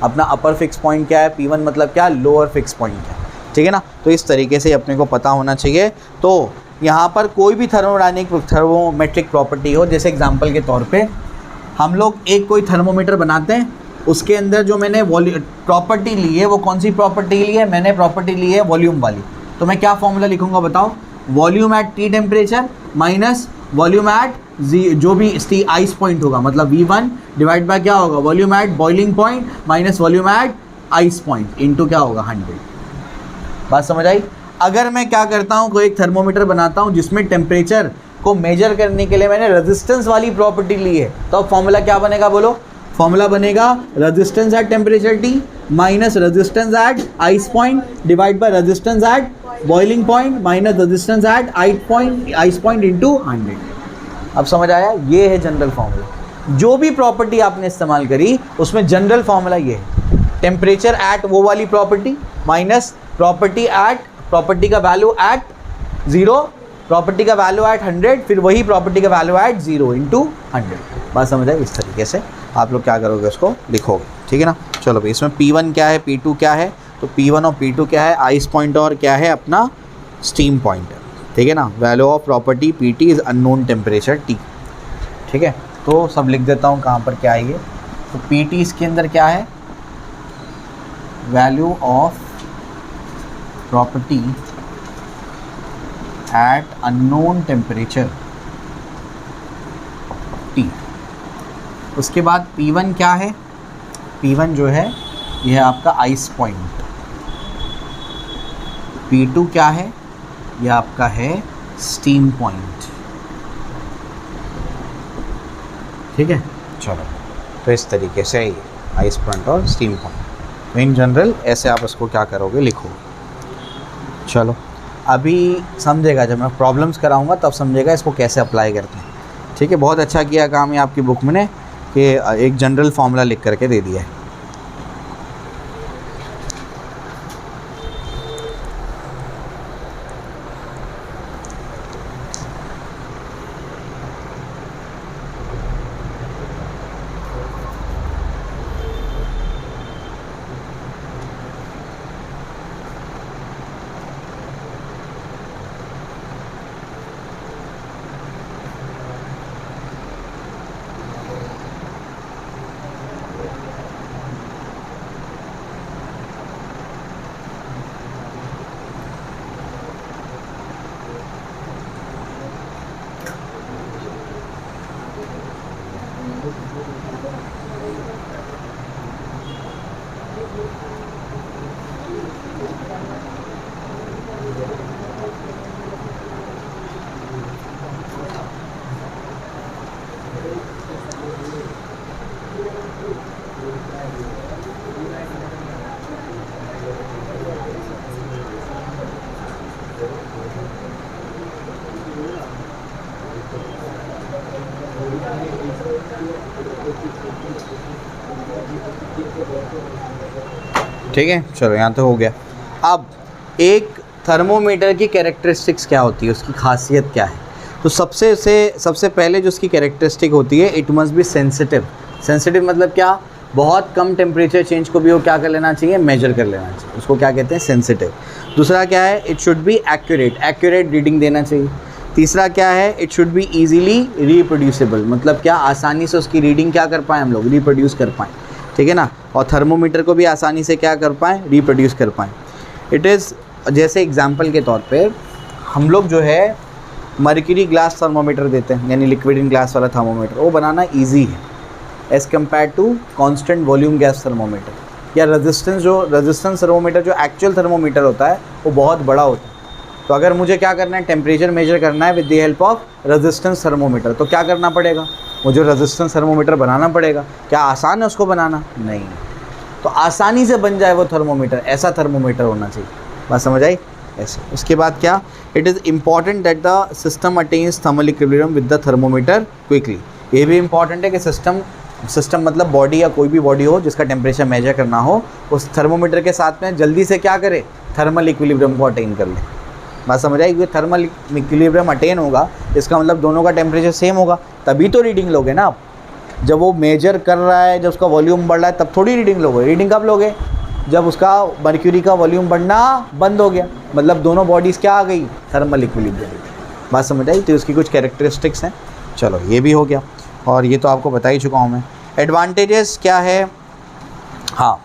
अपना अपर फिक्स पॉइंट क्या है, P1 मतलब क्या, लोअर फिक्स पॉइंट है। ठीक है ना? तो इस तरीके से अपने को पता होना चाहिए। तो यहाँ पर कोई भी थर्मोमेट्रिक प्रॉपर्टी हो, जैसे एग्जांपल के तौर पे हम लोग एक कोई थर्मोमीटर बनाते हैं, उसके अंदर जो मैंने प्रॉपर्टी ली है वो कौन सी प्रॉपर्टी ली है, मैंने प्रॉपर्टी ली है वॉल्यूम वाली। तो मैं क्या फॉर्मूला लिखूंगा बताओ, volume at T temperature minus volume at जो भी आइस पॉइंट होगा, मतलब V1 डिवाइड बाय क्या होगा, volume at boiling point minus volume at ice point into क्या होगा, 100। बात समझ आई? अगर मैं क्या करता हूँ, कोई एक थर्मोमीटर बनाता हूँ जिसमें टेम्परेचर को मेजर करने के लिए मैंने रेजिस्टेंस वाली प्रॉपर्टी ली है, तो अब फॉर्मूला क्या बनेगा बोलो, फॉर्मूला बनेगा resistance at temperature T minus resistance at ice point divide by resistance at boiling point minus resistance at ice point into 100। अब समझ आया? ये है जनरल फॉर्मूला। जो भी प्रॉपर्टी आपने इस्तेमाल करी उसमें जनरल फॉर्मूला ये है, टेम्परेचर एट वो वाली प्रॉपर्टी माइनस प्रॉपर्टी का वैल्यू एट 0, प्रॉपर्टी का वैल्यू एट 100, फिर वही प्रॉपर्टी का वैल्यू एट 0 इंटू 100। बात समझ आए? इस तरीके से आप लोग क्या करोगे, उसको लिखोगे। ठीक है ना? चलो भाई, इसमें P1 क्या है, P2 क्या है, तो P1 और P2 क्या है, आइस पॉइंट और क्या है अपना स्टीम पॉइंट। ठीक है ना? Value of property PT is unknown temperature T। ठीक है? तो सब लिख देता हूँ कहाँ पर क्या है ये। तो PT इसके अंदर क्या है, value of property eight unknown temperature T। उसके बाद P1 क्या है, P1 जो है यह है आपका आइस पॉइंट। P2 क्या है, यह आपका है स्टीम पॉइंट। ठीक है? चलो, तो इस तरीके से ये आइस पॉइंट और स्टीम पॉइंट इन जनरल ऐसे आप इसको क्या करोगे, लिखोगे। चलो अभी समझेगा, जब मैं प्रॉब्लम्स कराऊंगा तब समझेगा इसको कैसे अप्लाई करते हैं। ठीक है? बहुत अच्छा किया काम ये आपकी बुक में ने कि एक जनरल फार्मूला लिख करके दे दिया है। ठीक है, चलो यहाँ तो हो गया। अब एक थर्मोमीटर की कैरेक्टरिस्टिक्स क्या होती है, उसकी खासियत क्या है? तो सबसे पहले जो उसकी कैरेक्टरिस्टिक होती है, it must be sensitive. Sensitive मतलब क्या? बहुत कम टेम्परेचर चेंज को भी वो क्या कर लेना चाहिए, मेजर कर लेना चाहिए, उसको क्या कहते हैं, सेंसिटिव। दूसरा क्या है, it should be accurate reading देना चाहिए। तीसरा क्या है, it should be easily reproducible, मतलब क्या, आसानी से उसकी रीडिंग क्या कर पाएँ हम लोग, रिप्रोड्यूस कर पाएँ, ठीक है ना। और थर्मोमीटर को भी आसानी से क्या कर पाएँ, रिप्रोड्यूस कर पाएँ। इट इज़, जैसे एग्जांपल के तौर पे हम लोग जो है मर्क्यूरी ग्लास थर्मोमीटर देते हैं, यानी लिक्विड इन ग्लास वाला थर्मोमीटर, वो बनाना ईजी है as compared to constant volume gas thermometer. या रेजिस्टेंस थर्मोमीटर जो एक्चुअल थर्मोमीटर होता है वो बहुत बड़ा होता है। तो अगर मुझे क्या करना है, टेम्परेचर मेजर करना है with the help of resistance thermometer, तो क्या करना पड़ेगा, मुझे रेजिस्टेंस थर्मोमीटर बनाना पड़ेगा। क्या आसान है उसको बनाना? नहीं। तो आसानी से बन जाए वो थर्मोमीटर, ऐसा थर्मोमीटर होना चाहिए। बात समझ आई? ऐसे। उसके बाद क्या, it is important that the system attains thermal equilibrium with the thermometer quickly. ये भी इंपॉर्टेंट है कि सिस्टम मतलब बॉडी या कोई भी बॉडी हो जिसका टेम्परेचर मेजर करना हो, उस थर्मोमीटर के साथ में जल्दी से क्या करे, थर्मल इक्विलिब्रियम को अटेन कर ले। बात समझ आई? क्योंकि थर्मल इक्विलिब्रियम अटेन होगा, इसका मतलब दोनों का टेम्परेचर सेम होगा, तभी तो रीडिंग लोगे ना आप। जब वो मेजर कर रहा है, जब उसका वॉल्यूम बढ़ रहा है, तब थोड़ी रीडिंग लोगे। रीडिंग कब लोगे? जब उसका मर्क्यूरी का वॉल्यूम बढ़ना बंद हो गया, मतलब दोनों बॉडीज़ क्या आ गई, थर्मल इक्विलिब्रियम। बात समझ आई? तो उसकी कुछ कैरेक्टरिस्टिक्स हैं। चलो ये भी हो गया, और ये तो आपको बता ही चुका हूँ मैं। एडवांटेजेस क्या है? हाँ,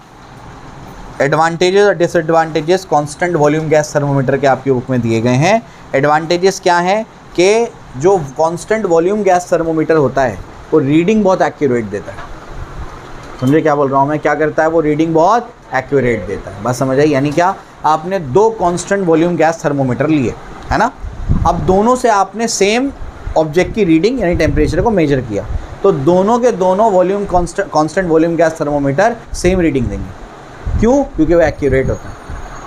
एडवांटेजेस और disadvantages constant volume gas thermometer के आपकी बुक में दिए गए हैं। एडवांटेजेस क्या है कि जो कांस्टेंट वॉल्यूम गैस थर्मोमीटर होता है वो रीडिंग बहुत एक्यूरेट देता है। समझे क्या बोल रहा हूँ मैं? क्या करता है वो? रीडिंग बहुत एक्यूरेट देता है। बस समझ आई? यानी क्या, आपने दो कांस्टेंट वॉल्यूम गैस थर्मोमीटर लिए, है ना, अब दोनों से आपने सेम ऑब्जेक्ट की रीडिंग यानी टेम्परेचर को मेजर किया, तो दोनों के दोनों volume constant volume gas thermometer same reading देंगे। क्यों? क्योंकि वो एक्यूरेट होता है।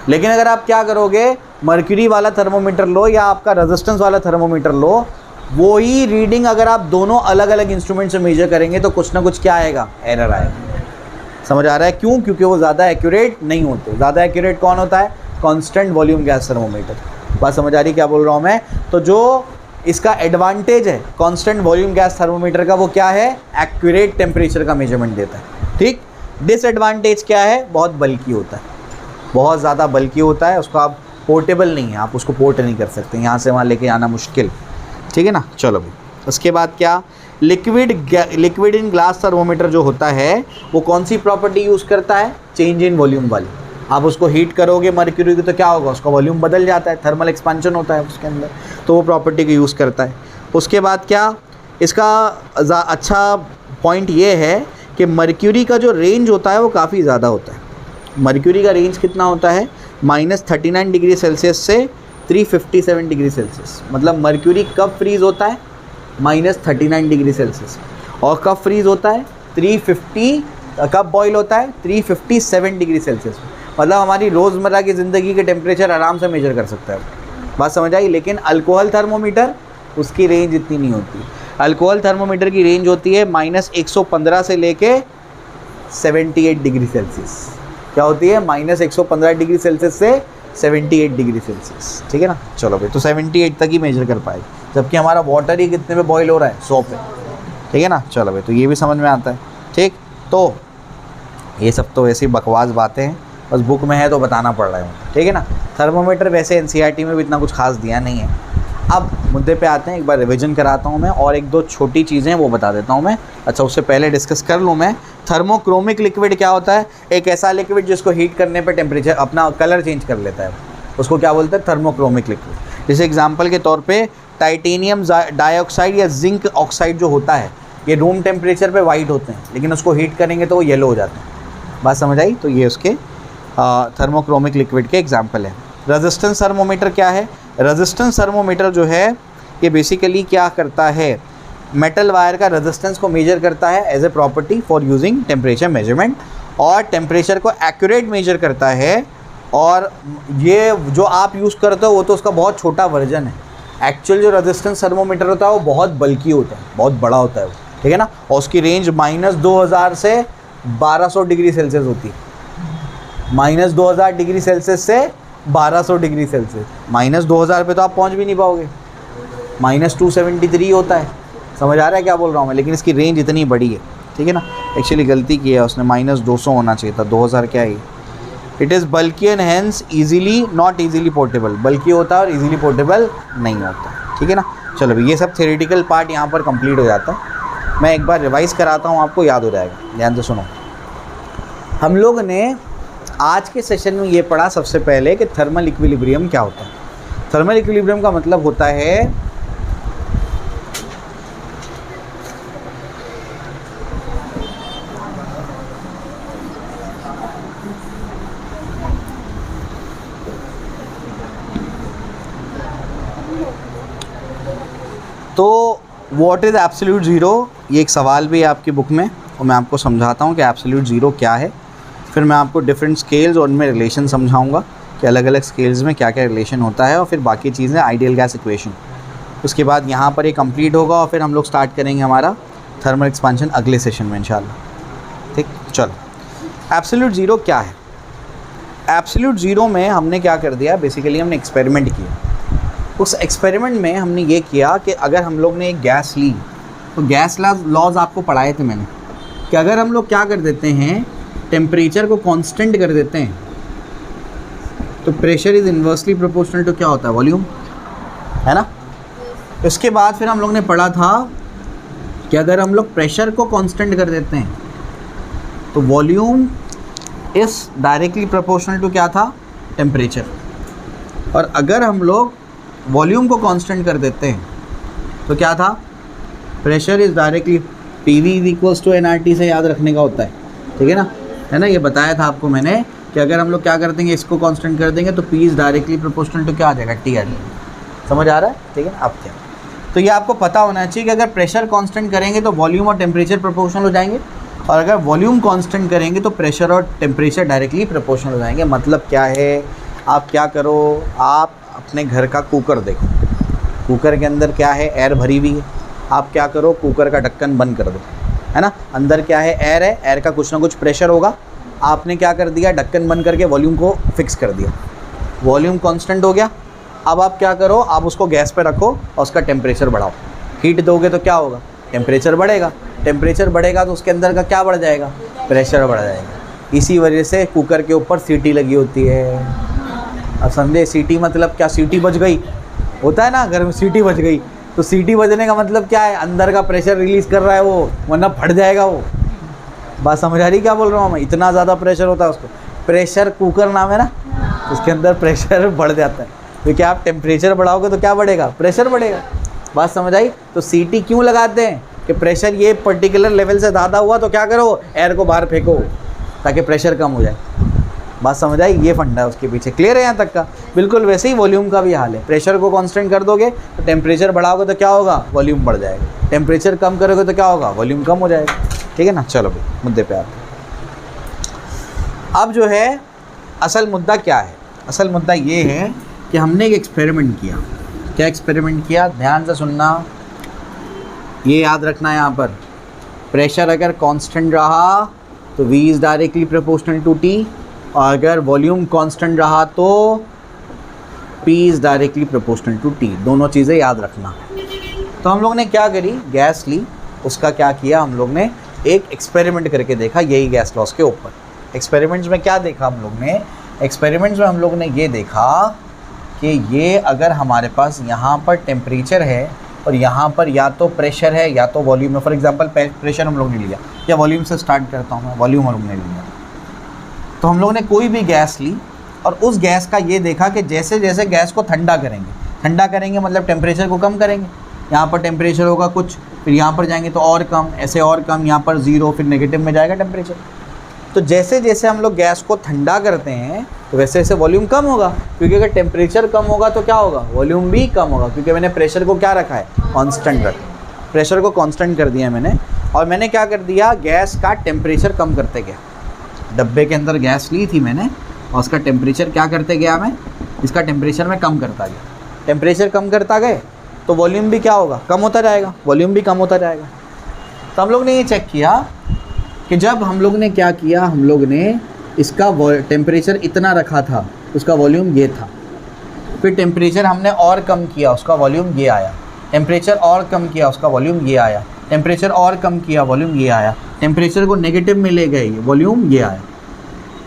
लेकिन अगर आप क्या करोगे, मर्क्यूरी वाला थर्मोमीटर लो या आपका रेजिस्टेंस वाला थर्मोमीटर लो, वो ही रीडिंग अगर आप दोनों अलग अलग इंस्ट्रूमेंट से मेजर करेंगे तो कुछ ना कुछ क्या आएगा, एरर आएगा। समझ आ रहा है? क्यों? क्योंकि वो ज़्यादा एक्यूरेट नहीं होते। ज़्यादा एक्यूरेट कौन होता है? Constant volume gas thermometer. बात समझ आ रही क्या बोल रहा हूँ मैं? तो जो इसका एडवांटेज है कांस्टेंट वॉल्यूम गैस थर्मोमीटर का, वो क्या है, एक्यूरेट टेम्परेचर का मेजरमेंट देता है। ठीक। डिसएडवांटेज क्या है? बहुत बल्की होता है, बहुत ज़्यादा बल्की होता है, उसको आप पोर्टेबल नहीं है, आप उसको पोर्ट नहीं कर सकते, यहाँ से वहाँ लेके आना मुश्किल। ठीक है ना। चलो भाई, उसके बाद क्या, लिक्विड इन ग्लास थर्मोमीटर जो होता है वो कौन सी प्रॉपर्टी यूज़ करता है, चेंज इन वॉल्यूम वाली। आप उसको हीट करोगे मर्क्यूरी की तो क्या होगा, उसका वॉल्यूम बदल जाता है, थर्मल एक्सपेंशन होता है उसके अंदर, तो वो प्रॉपर्टी को यूज़ करता है। उसके बाद क्या, इसका अच्छा पॉइंट ये है कि मर्क्यूरी का जो रेंज होता है वो काफ़ी ज़्यादा होता है। मर्क्यूरी का रेंज कितना होता है, -39 डिग्री सेल्सियस से 357 डिग्री सेल्सियस। मतलब मर्क्यूरी कब फ्रीज़ होता है, -39 डिग्री सेल्सियस, और कब फ्रीज़ होता है 350, कब बॉयल होता है 357 डिग्री सेल्सियस। मतलब हमारी रोज़मर्रा की ज़िंदगी के टेम्परेचर आराम से मेजर कर सकता है। बात समझ आई। लेकिन अल्कोहल थर्मोमीटर, उसकी रेंज इतनी नहीं होती। अल्कोहल थर्मोमीटर की रेंज होती है -115 से लेके 78 डिग्री सेल्सियस। क्या होती है, -115 डिग्री सेल्सियस से 78 डिग्री सेल्सियस। ठीक है ना। चलो भाई, तो 78 तक ही मेजर कर पाए, जबकि हमारा वाटर ही कितने पे बॉयल हो रहा है, 100 पे। ठीक है ना। चलो भाई, तो ये भी समझ में आता है। ठीक, तो ये सब तो ऐसी बकवास बातें हैं, बस बुक में है तो बताना पड़ रहा है। ठीक है ना। थर्मोमीटर वैसे एनसीईआरटी में भी इतना कुछ खास दिया नहीं है। अब मुद्दे पे आते हैं, एक बार रिवीजन कराता हूँ मैं, और एक दो छोटी चीज़ें वो बता देता हूँ मैं। अच्छा, उससे पहले डिस्कस कर लूँ मैं, थर्मोक्रोमिक लिक्विड क्या होता है। एक ऐसा लिक्विड जिसको हीट करने पे टेम्परेचर अपना कलर चेंज कर लेता है, उसको क्या बोलते हैं, थर्मोक्रोमिक लिक्विड। जैसे एग्जांपल के तौर पे टाइटेनियम डाइऑक्साइड या जिंक ऑक्साइड जो होता है, ये रूम टेम्परेचर पे वाइट होते हैं, लेकिन उसको हीट करेंगे तो वो येलो हो जाते हैं। बात समझ आई। तो ये उसके थर्मोक्रोमिक लिक्विड के एग्जांपल है। रेजिस्टेंस थर्मोमीटर क्या है, रेजिस्टेंस थर्मोमीटर जो है ये बेसिकली क्या करता है, मेटल वायर का रेजिस्टेंस को मेजर करता है as a property for using temperature measurement, और टेम्परेचर को एक्यूरेट मेजर करता है। और ये जो आप यूज़ करते हो वो तो उसका बहुत छोटा वर्जन है। एक्चुअल जो रेजिस्टेंस थर्मोमीटर होता है वो बहुत बल्की होता है, बहुत बड़ा होता है वो। ठीक है ना, और उसकी रेंज -2000 से 1200 डिग्री सेल्सियस होती है, -2000 डिग्री सेल्सियस से 1200 डिग्री सेल्सियस। -2000 पे तो आप पहुंच भी नहीं पाओगे, -273 होता है। समझ आ रहा है क्या बोल रहा हूँ मैं, लेकिन इसकी रेंज इतनी बड़ी है, ठीक है ना। एक्चुअली गलती की है उसने, -200 होना चाहिए था, 2000 क्या है। इट इज़ बल्कि and hence easily not easily portable, बल्कि होता है और ईजीली पोर्टेबल नहीं होता, ठीक है ना। चलो भाई, ये सब थ्योरेटिकल पार्ट यहाँ पर कंप्लीट हो जाता है। मैं एक बार रिवाइज़ कराता हूँ, आपको याद हो जाएगा, ध्यान से सुनो। हम लोग ने आज के सेशन में ये पढ़ा सबसे पहले कि थर्मल इक्विलिब्रियम क्या होता है। थर्मल इक्विलिब्रियम का मतलब होता है तो व्हाट इज़ एब्सोल्यूट ज़ीरो, ये एक सवाल भी है आपकी बुक में, और मैं आपको समझाता हूँ कि एब्सोल्यूट ज़ीरो क्या है। फिर मैं आपको डिफरेंट स्केल्स और उनमें रिलेशन समझाऊंगा कि अलग अलग स्केल्स में क्या क्या रिलेशन होता है, और फिर बाकी चीज़ें आइडियल गैस इक्वेशन। उसके बाद यहाँ पर ये कंप्लीट होगा और फिर हम लोग स्टार्ट करेंगे हमारा थर्मल एक्सपेंशन अगले सेशन में इंशाल्लाह। ठीक, चलो एब्सोल्यूट ज़ीरो क्या है। एब्सोल्यूट ज़ीरो में हमने क्या कर दिया, बेसिकली हमने एक्सपेरिमेंट किया। उस एक्सपेरिमेंट में हमने ये किया कि अगर हम लोग ने एक गैस ली, तो गैस लॉज आपको पढ़ाए थे मैंने, कि अगर हम लोग क्या कर देते हैं, टेम्परेचर को कांस्टेंट कर देते हैं, तो pressure is inversely proportional to क्या होता है, वॉल्यूम, है ना। उसके बाद फिर हम लोग ने पढ़ा था कि अगर हम लोग प्रेशर को कांस्टेंट कर देते हैं, तो volume is directly proportional to क्या था, टेम्परेचर। और अगर हम लोग वॉल्यूम को कांस्टेंट कर देते हैं तो क्या था, pressure is directly PV is equals to nRT से याद रखने का होता है, ठीक है ना। ये बताया था आपको मैंने कि अगर हम लोग क्या कर देंगे, इसको कांस्टेंट कर देंगे तो P is directly proportional to क्या आ जाएगा, T आ जाएगा। समझ आ रहा है, ठीक है। अब क्या, तो ये आपको पता होना चाहिए कि अगर प्रेशर कांस्टेंट करेंगे तो वॉल्यूम और टेम्परेचर प्रोपोर्शनल हो जाएंगे, और अगर वॉल्यूम कांस्टेंट करेंगे तो प्रेशर और टेम्परेचर डायरेक्टली प्रोपोर्शनल हो जाएंगे। मतलब क्या है, आप क्या करो, आप अपने घर का कुकर देखो, कुकर के अंदर क्या है, एयर भरी हुई है। आप क्या करो, कुकर का ढक्कन बंद कर दो, है ना। अंदर क्या है, एयर है, एयर का कुछ ना कुछ प्रेशर होगा। आपने क्या कर दिया, ढक्कन बंद करके वॉल्यूम को फिक्स कर दिया, वॉल्यूम कांस्टेंट हो गया। अब आप क्या करो, आप उसको गैस पे रखो और उसका टेम्परेचर बढ़ाओ। हीट दोगे तो क्या होगा, टेम्परेचर बढ़ेगा। टेम्परेचर बढ़ेगा तो उसके अंदर का क्या बढ़ जाएगा, प्रेशर बढ़ जाएगा। इसी वजह से कुकर के ऊपर सीटी लगी होती है। अब समझे, सीटी मतलब क्या, सीटी बज गई होता है ना, घर में सीटी बज गई, तो सीटी बजने का मतलब क्या है, अंदर का प्रेशर रिलीज़ कर रहा है वो, वरना फट जाएगा वो। बात समझ आ रही क्या बोल रहा हूँ मैं, इतना ज़्यादा प्रेशर होता है उसको। प्रेशर कुकर नाम है ना, उसके अंदर प्रेशर बढ़ जाता है। तो क्या आप टेम्परेचर बढ़ाओगे तो क्या बढ़ेगा, प्रेशर बढ़ेगा। बात समझ आई। तो सीटी क्यों लगाते हैं कि प्रेशर ये पर्टिकुलर लेवल से ज़्यादा हुआ तो क्या करो, एयर को बाहर फेंको ताकि प्रेशर कम हो जाए। बात समझ आई, ये फंडा है उसके पीछे। क्लियर है यहाँ तक का। बिल्कुल वैसे ही वॉल्यूम का भी हाल है। प्रेशर को कांस्टेंट कर दोगे तो टेम्परेचर बढ़ाओगे तो क्या होगा, वॉल्यूम बढ़ जाएगा। टेम्परेचर कम करोगे तो क्या होगा, वॉल्यूम कम हो जाएगा। ठीक है ना। चलो भाई मुद्दे पे आते हैं। अब जो है असल मुद्दा क्या है, असल मुद्दा ये है कि हमने एक एक्सपेरिमेंट किया। क्या एक्सपेरिमेंट किया, ध्यान से सुनना, ये याद रखना। यहाँ पर प्रेशर अगर कांस्टेंट रहा तो V is directly proportional to T, और अगर वॉल्यूम कांस्टेंट रहा तो P is directly proportional to T। दोनों चीज़ें याद रखना। तो हम लोग ने क्या करी, गैस ली, उसका क्या किया, हम लोग ने एक एक्सपेरिमेंट करके देखा यही गैस लॉस के ऊपर। एक्सपेरिमेंट्स में क्या देखा हम लोग ने, एक्सपेरिमेंट्स में हम लोग ने ये देखा कि ये अगर हमारे पास यहाँ पर टेम्परेचर है और यहाँ पर या तो प्रेशर है या तो वॉल्यूम है। फॉर एग्जांपल प्रेशर हम लोग ने लिया, या वॉल्यूम से स्टार्ट करता हूँ मैं, वॉल्यूम हम लोग ने लिया। तो हम लोग ने कोई भी गैस ली और उस गैस का ये देखा कि जैसे जैसे गैस को ठंडा करेंगे मतलब टेम्परेचर को कम करेंगे। यहाँ पर टेम्परेचर होगा कुछ, फिर यहाँ पर जाएंगे तो और कम, ऐसे और कम, यहाँ पर 0, फिर नेगेटिव में जाएगा टेम्परेचर। तो जैसे जैसे हम लोग गैस को ठंडा करते हैं तो वैसे वैसे वॉल्यूम कम होगा, क्योंकि अगर टेम्परेचर कम होगा तो क्या होगा, वॉल्यूम भी कम होगा, क्योंकि मैंने प्रेशर को क्या रखा है, कांस्टेंट रखा। प्रेशर को कांस्टेंट कर दिया मैंने, और मैंने क्या कर दिया, गैस का टेम्परेचर कम करते गया। डब्बे के अंदर गैस ली थी मैंने और उसका टेम्परेचर क्या करते गया मैं, इसका टेम्परेचर मैं कम करता गया। टेम्परेचर कम करता गए तो वॉल्यूम भी क्या होगा, कम होता जाएगा, वॉल्यूम भी कम होता जाएगा। तो हम लोग ने ये चेक किया कि जब हम लोग ने क्या किया, हम लोग ने इसका टेम्परेचर इतना रखा था, उसका वॉल्यूम ये था, फिर टेम्परेचर हमने और कम किया, उसका वॉल्यूम ये आया, टेम्परेचर और कम किया, उसका वॉल्यूम ये आया, टेम्परेचर और कम किया, वॉल्यूम ये आया, टेम्परेचर को नेगेटिव में ले गए, वॉल्यूम ये आया।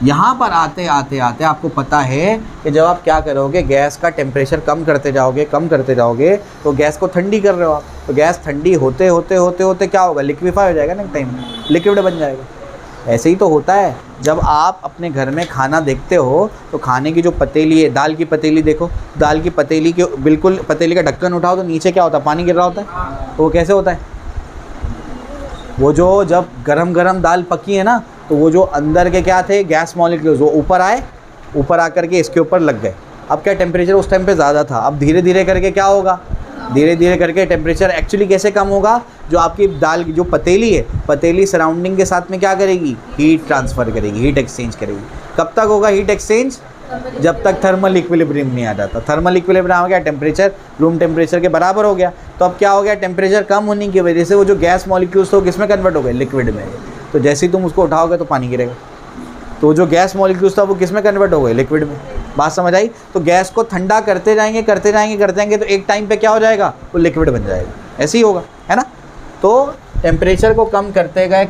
यहाँ पर आते आते आते आपको पता है कि जब आप क्या करोगे, गैस का टेम्परेचर कम करते जाओगे तो गैस को ठंडी कर रहे हो आप, तो गैस ठंडी होते होते होते होते क्या होगा, लिक्विफाई हो जाएगा ना, टाइम लिक्विड बन जाएगा। ऐसे ही तो होता है जब आप अपने घर में खाना देखते हो तो खाने की जो पतीली है, दाल की पतीली देखो, दाल की पतीली के बिल्कुल पतीली का ढक्कन उठाओ तो नीचे क्या होता है, पानी गिर रहा होता है। तो वो कैसे होता है, वो जो जब गरम गरम दाल पकी है ना, तो वो जो अंदर के क्या थे, गैस मॉलिक्यूल्स, वो ऊपर आए, ऊपर आकर के इसके ऊपर लग गए। अब क्या टेम्परेचर उस टाइम पे ज़्यादा था, अब धीरे धीरे करके क्या होगा, धीरे धीरे करके टेम्परेचर एक्चुअली कैसे कम होगा, जो आपकी दाल की जो पतीली है, पतीली सराउंडिंग के साथ में क्या करेगी, हीट ट्रांसफ़र करेगी, हीट एक्सचेंज करेगी। कब तक होगा हीट एक्सचेंज, जब तक थर्मल इक्विलिब्रियम नहीं आ जाता। थर्मल इक्विलिब्रियम हो गया, टेम्परेचर रूम टेम्परेचर के बराबर हो गया, तो अब क्या हो गया, टेम्परेचर कम होने की वजह से वो जो गैस मॉलिक्यूल्स तो किस में कन्वर्ट हो गए, लिक्विड में। तो जैसे ही तुम उसको उठाओगे तो पानी गिरेगा, तो जो गैस मॉलिक्यूल्स था वो किस में कन्वर्ट हो गए, लिक्विड में। बात समझ आई। तो गैस को ठंडा करते जाएंगे तो एक टाइम पे क्या हो जाएगा, वो लिक्विड बन जाएगा। ऐसे ही होगा, है ना। तो टेम्परेचर को कम करते गए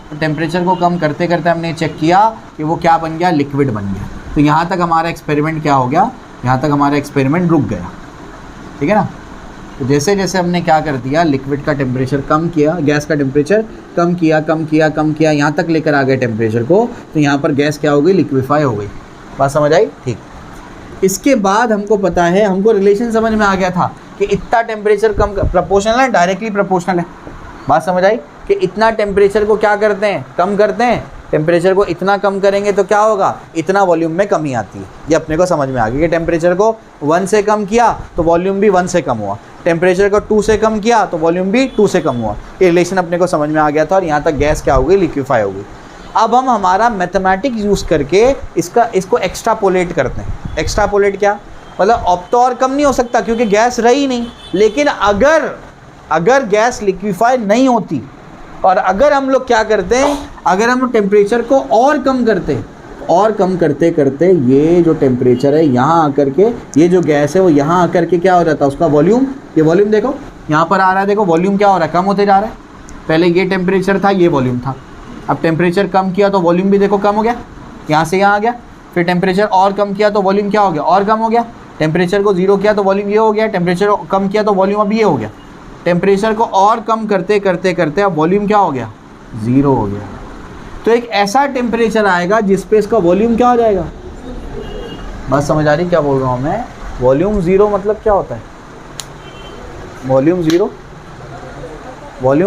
तो टेम्परेचर को कम करते करते हमने चेक किया कि वो क्या बन गया, लिक्विड बन गया। तो यहाँ तक हमारा एक्सपेरिमेंट क्या हो गया, यहाँ तक हमारा एक्सपेरिमेंट रुक गया, ठीक है ना। तो जैसे जैसे हमने क्या कर दिया, लिक्विड का टेम्परेचर कम किया, गैस का टेम्परेचर कम किया, यहाँ तक लेकर आ गए टेम्परेचर को, तो यहाँ पर गैस क्या हो गई, लिक्विफाई हो गई। बात समझ आई, ठीक। इसके बाद हमको पता है, हमको रिलेशन समझ में आ गया था कि इतना टेम्परेचर कम प्रोपोर्शनल है, डायरेक्टली प्रोपोर्शनल है। बात समझ आई कि इतना टेम्परेचर को क्या करते हैं, कम करते हैं। टेम्परेचर को इतना कम करेंगे तो क्या होगा, इतना वॉल्यूम में कमी आती है। ये अपने को समझ में आ गया कि टेम्परेचर को 1 से कम किया तो वॉल्यूम भी 1 से कम हुआ, टेम्परेचर को 2 से कम किया तो वॉल्यूम भी 2 से कम हुआ। ये रिलेशन अपने को समझ में आ गया था और यहाँ तक गैस क्या हो गई, लिक्विफाई हो गई। अब हम हमारा मैथमेटिक्स यूज़ करके इसको एक्स्ट्रापोलेट करते हैं। एक्स्ट्रापोलेट क्या मतलब, अब तो और कम नहीं हो सकता क्योंकि गैस रही नहीं, लेकिन अगर गैस लिक्विफाई नहीं होती और अगर हम लोग क्या करते हैं, अगर हम टेम्परेचर को और कम करते करते ये जो टेम्परेचर है यहाँ आकर के, ये जो गैस है वो यहाँ आकर के क्या हो जाता है, उसका वॉल्यूम, ये वॉल्यूम देखो यहाँ पर आ रहा है, देखो वॉल्यूम क्या हो रहा है, कम होते जा रहा है। पहले ये टेम्परेचर था, ये वॉल्यूम था, अब टेम्परेचर कम किया तो वॉल्यूम भी देखो कम हो गया, यहाँ से यहाँ आ गया। फिर टेम्परेचर और कम किया तो वॉल्यूम क्या हो गया, और कम हो गया। टेम्परेचर को 0 किया तो वॉल्यूम ये हो गया, टेम्परेचर कम किया तो वॉल्यूम अब ये हो गया। टेम्परेचर को और कम करते करते अब वॉल्यूम क्या हो गया, 0 हो गया। तो एक ऐसा टेम्परेचर आएगा जिस पे इसका वॉल्यूम क्या हो जाएगा। बात समझ आ रही क्या बोल रहा हूँ मैं। वॉल्यूम 0 मतलब क्या होता है, वॉल्यूम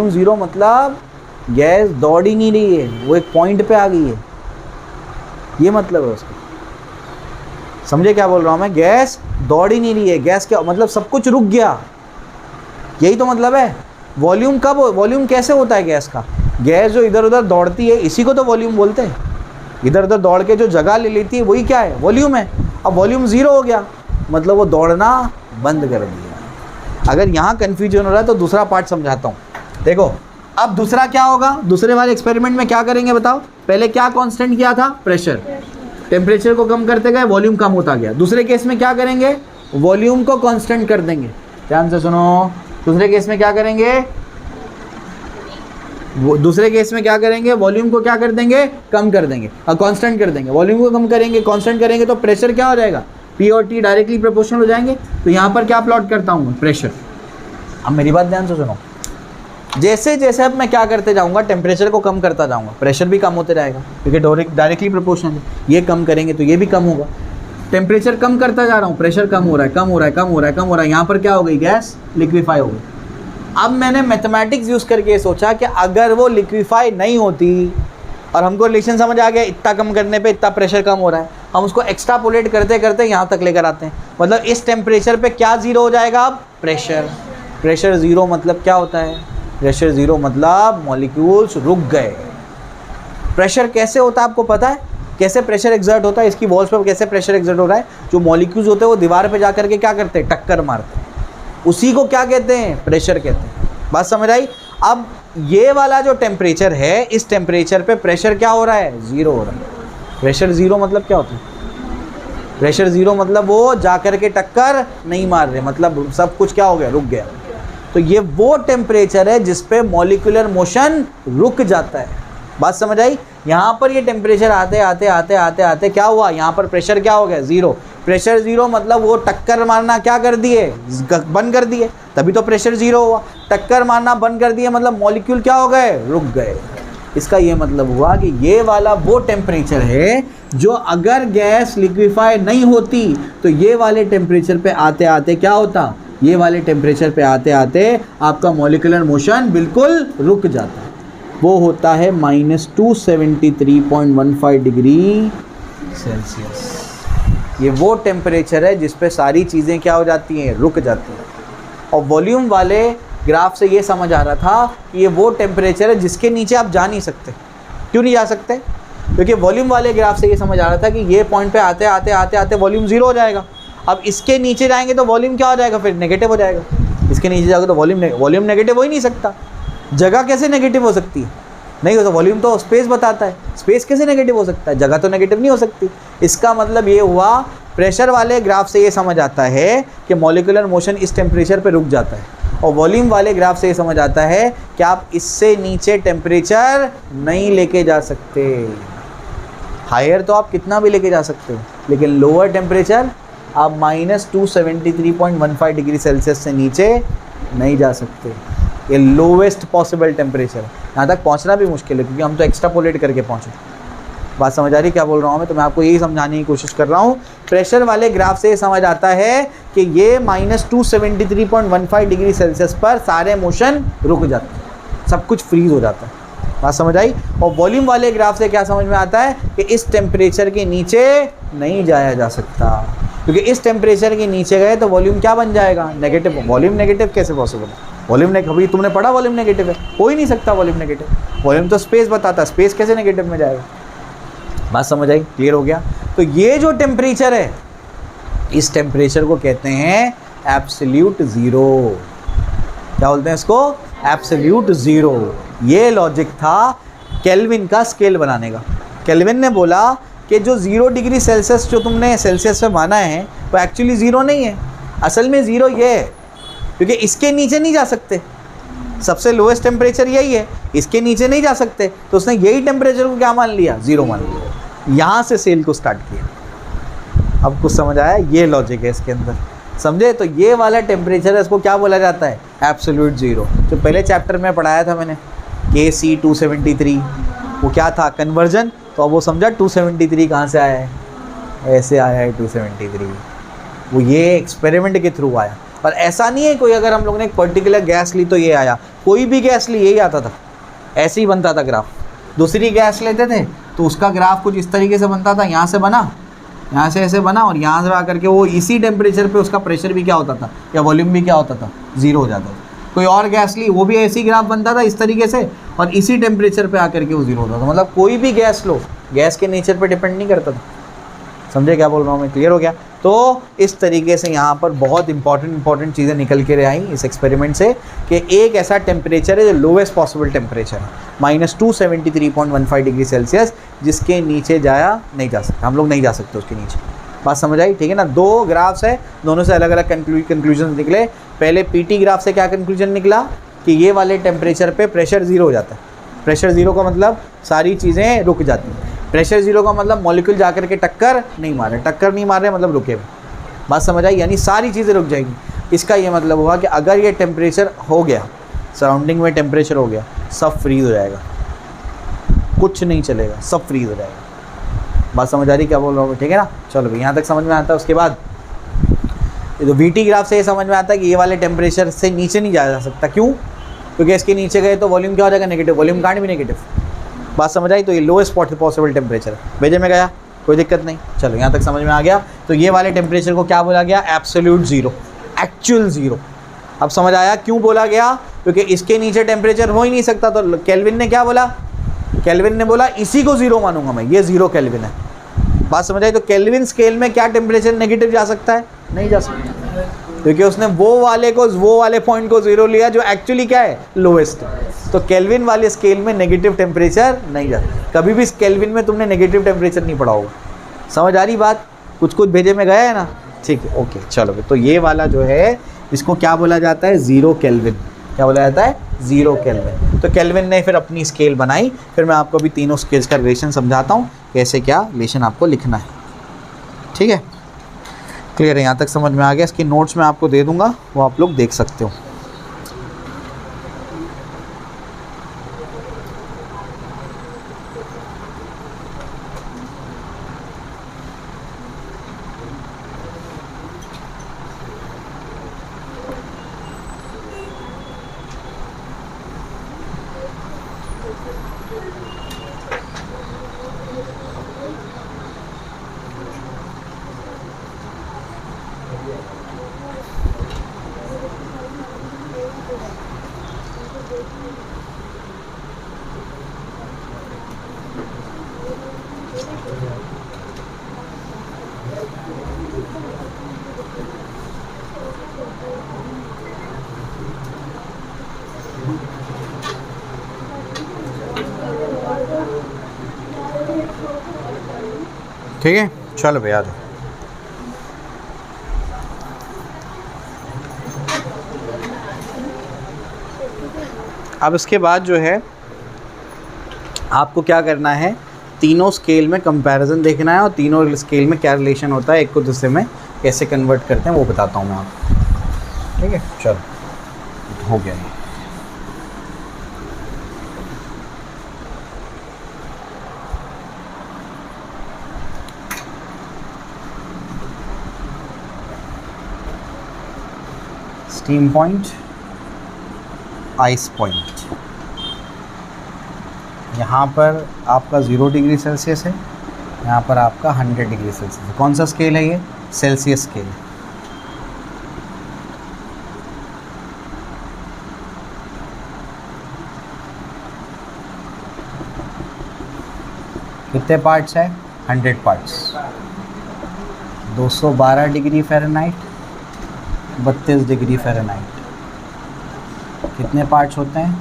ज़ीरो मतलब गैस दौड़ ही नहीं रही है, वो एक पॉइंट पे आ गई है, ये मतलब है उसका। समझे क्या बोल रहा हूँ मैं, गैस दौड़ ही नहीं रही है। गैस क्या मतलब, सब कुछ रुक गया, यही तो मतलब है। वॉल्यूम कब, वॉल्यूम कैसे होता है गैस का, गैस जो इधर उधर दौड़ती है इसी को तो वॉल्यूम बोलते हैं। इधर उधर दौड़ के जो जगह ले लेती है वही क्या है, वॉल्यूम है। अब वॉल्यूम 0 हो गया मतलब वो दौड़ना बंद कर दिया। अगर यहाँ कन्फ्यूजन हो रहा है तो दूसरा पार्ट समझाता हूँ। देखो अब दूसरा क्या होगा, दूसरे वाले एक्सपेरिमेंट में क्या करेंगे बताओ। पहले क्या कांस्टेंट किया था, प्रेशर। टेम्परेचर को कम करते गए, वॉल्यूम कम होता गया। दूसरे केस में क्या करेंगे, वॉल्यूम को कांस्टेंट कर देंगे। ध्यान से सुनो, दूसरे केस में क्या करेंगे, दूसरे केस में क्या करेंगे, वॉल्यूम को क्या कर देंगे, कम कर देंगे और कांस्टेंट कर देंगे। वॉल्यूम को कम करेंगे, कांस्टेंट करेंगे तो प्रेशर क्या हो जाएगा, P और T डायरेक्टली प्रोपोर्शनल हो जाएंगे। तो यहाँ पर क्या प्लॉट करता हूँ, प्रेशर। अब मेरी बात ध्यान से सुनो, जैसे जैसे अब मैं क्या करते जाऊँगा, टेम्परेचर को कम करता जाऊँगा, प्रेशर भी कम होते रहेगा क्योंकि डायरेक्टली प्रोपोर्शनल है। ये कम करेंगे तो ये भी कम होगा। टेम्परेचर कम करता जा रहा हूँ, प्रेशर कम हो रहा है। यहाँ पर क्या हो गई, गैस लिक्विफाई हो गई। अब मैंने मैथमेटिक्स यूज़ करके सोचा कि अगर वो लिक्विफाई नहीं होती और हमको रिलेशन समझ आ गया, इतना कम करने पे इतना प्रेशर कम हो रहा है, हम उसको एक्स्ट्रापोलेट करते करते यहाँ तक लेकर आते हैं। मतलब इस टेम्परेचर पे क्या 0 हो जाएगा, अब प्रेशर 0 मतलब क्या होता है, प्रेशर 0 मतलब मॉलिक्यूल्स रुक गए। प्रेशर कैसे होता है आपको पता है, कैसे प्रेशर एग्जर्ट होता है, इसकी वॉल्स पर कैसे प्रेशर एग्जर्ट हो रहा है। जो मॉलिक्यूल्स होते हैं वो दीवार पे जा करके क्या करते हैं, टक्कर मारते हैं, उसी को क्या कहते हैं, प्रेशर कहते हैं। बात समझ आई। अब ये वाला जो टेम्परेचर है, इस टेम्परेचर पे प्रेशर क्या हो रहा है, ज़ीरो हो रहा है। प्रेशर ज़ीरो मतलब क्या होता है? प्रेशर ज़ीरो मतलब वो जाकर के टक्कर नहीं मार रहे, मतलब सब कुछ क्या हो गया, रुक गया। तो ये वो टेम्परेचर है जिस पे मॉलिक्यूलर मोशन रुक जाता है। बात समझ आई? यहाँ पर ये टेम्परेचर आते आते आते आते आते क्या हुआ, यहाँ पर प्रेशर क्या हो गया, ज़ीरो। प्रेशर ज़ीरो मतलब वो टक्कर मारना क्या कर दिए, बंद कर दिए, तभी तो प्रेशर ज़ीरो हुआ। टक्कर मारना बंद कर दिए मतलब मॉलिक्यूल क्या हो गए, रुक गए। इसका ये मतलब हुआ कि ये वाला वो टेम्परेचर है जो अगर गैस लिक्विफाई नहीं होती तो ये वाले टेम्परेचर पे आते आते क्या होता, ये वाले टेम्परेचर पे आते आते आपका मॉलिक्यूलर मोशन बिल्कुल रुक जाता है। वो होता है -273.15 डिग्री सेल्सियस। ये वो टेम्परेचर है जिस पे सारी चीज़ें क्या हो जाती हैं, रुक जाती हैं। और वॉल्यूम वाले ग्राफ से ये समझ आ रहा था कि ये वो टेम्परेचर है जिसके नीचे आप जा नहीं सकते। क्यों नहीं जा सकते? क्योंकि वॉल्यूम वाले ग्राफ से ये समझ आ रहा था कि ये पॉइंट पे आते आते आते आते वॉल्यूम ज़ीरो हो जाएगा। अब इसके नीचे जाएंगे तो वॉल्यूम क्या हो जाएगा, फिर नेगेटिव हो जाएगा। इसके नीचे जाओगे तो वॉल्यूम नेगेटिव हो ही नहीं सकता। जगह कैसे नेगेटिव हो सकती है, नहीं हो तो वॉल्यूम तो स्पेस बताता है, स्पेस कैसे नेगेटिव हो सकता है, जगह तो नेगेटिव नहीं हो सकती। इसका मतलब ये हुआ, प्रेशर वाले ग्राफ से ये समझ आता है कि मॉलिक्यूलर मोशन इस टेम्परेचर पे रुक जाता है, और वॉल्यूम वाले ग्राफ से ये समझ आता है कि आप इससे नीचे टेम्परेचर नहीं लेके जा सकते। हायर तो आप कितना भी लेके जा सकते हो, लेकिन लोअर टेम्परेचर आप -273.15 डिग्री सेल्सियस से नीचे नहीं जा सकते। ये लोवेस्ट पॉसिबल टेम्परेचर है। यहाँ तक पहुँचना भी मुश्किल है क्योंकि हम तो एक्स्ट्रापोलेट करके पहुँचे। बात समझ आ रही क्या बोल रहा हूँ मैं? तो मैं आपको यही समझाने की कोशिश कर रहा हूँ। प्रेशर वाले ग्राफ से ये समझ आता है कि ये -273.15 डिग्री सेल्सियस पर सारे मोशन रुक जाते हैं, सब कुछ फ्रीज हो जाता है। बात समझ आई? और वॉल्यूम वाले ग्राफ से क्या समझ में आता है कि इस टेम्परेचर के नीचे नहीं जाया जा सकता, क्योंकि इस टेम्परेचर के नीचे गए तो वॉल्यूम क्या बन जाएगा, नेगेटिव। वॉल्यूम नेगेटिव कैसे पॉसिबल है? वॉल्यूम अभी तुमने पढ़ा वॉल्यूम नेगेटिव है, हो ही नहीं सकता वॉल्यूम नेगेटिव। वॉल्यूम तो स्पेस बताता है, स्पेस कैसे नेगेटिव में जाएगा? बात समझ आई? क्लियर हो गया? तो ये जो टेम्परेचर है, इस टेम्परेचर को कहते हैं एब्सोल्यूट ज़ीरो। क्या बोलते हैं इसको? Absolute zero. ये लॉजिक था केल्विन का स्केल बनाने का। केल्विन ने बोला कि जो 0 डिग्री सेल्सियस जो तुमने सेल्सियस में माना है वो एक्चुअली ज़ीरो नहीं है, असल में ज़ीरो ये है क्योंकि इसके नीचे नहीं जा सकते। सबसे लोएस्ट टेम्परेचर यही है, इसके नीचे नहीं जा सकते, तो उसने यही टेम्परेचर को क्या मान लिया, ज़ीरो मान लिया। यहाँ से सेल को स्टार्ट किया। अब कुछ समझ आया? ये लॉजिक है इसके अंदर, समझे? तो ये वाला टेम्परेचर है, इसको क्या बोला जाता है, एब्सोल्यूट ज़ीरो। जो पहले चैप्टर में पढ़ाया था मैंने KC 273, वो क्या था, कन्वर्जन। तो अब वो समझा 273 कहाँ से आया है, ऐसे आया है 273, वो ये एक्सपेरिमेंट के थ्रू आया। पर ऐसा नहीं है कोई, अगर हम लोगों ने एक पर्टिकुलर गैस ली तो ये आया, कोई भी गैस ली यही आता था, ऐसे ही बनता था ग्राफ। दूसरी गैस लेते थे तो उसका ग्राफ कुछ इस तरीके से बनता था, यहाँ से बना, यहाँ से ऐसे बना, और यहाँ से आकर के वो इसी टेम्परेचर पे उसका प्रेशर भी क्या होता था, या वॉल्यूम भी क्या होता था, ज़ीरो हो जाता था। कोई और गैस ली, वो भी ऐसी ग्राफ बनता था इस तरीके से, और इसी टेम्परेचर पे आकर के वो ज़ीरो होता था। मतलब कोई भी गैस लो, गैस के नेचर पे डिपेंड नहीं करता था। समझे क्या बोल रहा हूँ मैं? क्लियर हो गया? तो इस तरीके से यहाँ पर बहुत इंपॉर्टेंट चीज़ें निकल के आई इस एक्सपेरिमेंट से कि एक ऐसा टेम्परेचर है जो लोवेस्ट पॉसिबल टेम्परेचर है, -273.15 डिग्री सेल्सियस, जिसके नीचे जाया नहीं जा सकता। हम लोग नहीं जा सकते उसके नीचे। बात समझ आई? ठीक है ना? दो ग्राफ्स है, दोनों से अलग अलग कंक्लूजन निकले। पहले PT ग्राफ से क्या कंक्लूजन निकला कि ये वाले टेम्परेचर पे प्रेशर ज़ीरो हो जाता है। प्रेशर ज़ीरो का मतलब सारी चीज़ें रुक जाती हैं। प्रेशर ज़ीरो का मतलब मॉलिक्यूल जाकर के टक्कर नहीं मार रहे, टक्कर नहीं मार रहे मतलब रुके हुए। बात समझ आई? यानी सारी चीज़ें रुक जाएंगी। इसका ये मतलब हुआ कि अगर ये टेम्परेचर हो गया, सराउंडिंग में टेम्परेचर हो गया, सब फ्रीज हो जाएगा, कुछ नहीं चलेगा, सब फ्रीज हो जाएगा। बात समझ आ रही क्या बोल रहा हूँ? ठीक है ना? चलो भाई, यहाँ तक समझ में आता है। उसके बाद तो VT ग्राफ से ये समझ में आता है कि ये वाले टेम्परेचर से नीचे नहीं जाया जा सकता। क्यों? क्योंकि इसके नीचे गए तो वॉल्यूम क्या हो जाएगा, नेगेटिव। वॉल्यूम कांट भी नेगेटिव। बात समझ आई? तो ये लोएस्ट पॉसिबल टेम्परेचर भेजे में गया, कोई दिक्कत नहीं। चलो यहाँ तक समझ में आ गया। तो ये वाले टेम्परेचर को क्या बोला गया, एब्सोल्यूट ज़ीरो, एक्चुअल ज़ीरो। अब समझ आया क्यों बोला गया? क्योंकि इसके नीचे टेम्परेचर हो ही नहीं सकता। तो केल्विन ने क्या बोला? केल्विन ने बोला इसी को ज़ीरो मानूंगा मैं, ये ज़ीरो केल्विन है। बात समझ आई? तो केल्विन स्केल में क्या टेम्परेचर नेगेटिव जा सकता है? नहीं जा सकता। क्योंकि उसने वो वाले पॉइंट को 0 लिया जो एक्चुअली क्या है, लोएस्ट। तो केल्विन वाले स्केल में नेगेटिव टेम्परेचर नहीं जाता। कभी भी केल्विन में तुमने नेगेटिव टेम्परेचर नहीं पढ़ा होगा। समझ आ रही बात? कुछ कुछ भेजे में गया है ना? ठीक है, ओके चलो। तो ये वाला जो है इसको क्या बोला जाता है, 0 केल्विन। क्या बोला जाता है, 0 केल्विन। तो केल्विन ने फिर अपनी स्केल बनाई। फिर मैं आपको अभी तीनों स्केल्स का रिलेशन समझाता हूँ, कैसे क्या रिलेशन आपको लिखना है। ठीक है, क्लियर है? यहाँ तक समझ में आ गया? इसकी नोट्स मैं आपको दे दूँगा, वो आप लोग देख सकते हो। ठीक है, चलो भैया। अब इसके बाद जो है आपको क्या करना है, तीनों स्केल में कंपैरिजन देखना है और तीनों स्केल में क्या रिलेशन होता है, एक को दूसरे में कैसे कन्वर्ट करते हैं वो बताता हूँ मैं आपको। ठीक है, चलो हो गया ये। Steam point, ice point. यहाँ पर आपका 0 डिग्री सेल्सियस है, यहाँ पर आपका 100 डिग्री सेल्सियस है। कौन सा स्केल है ये? सेल्सियस स्केल है। कितने पार्ट्स है? 100 parts. 212 degree Fahrenheit, 32 degree Fahrenheit. कितने पार्ट्स होते हैं?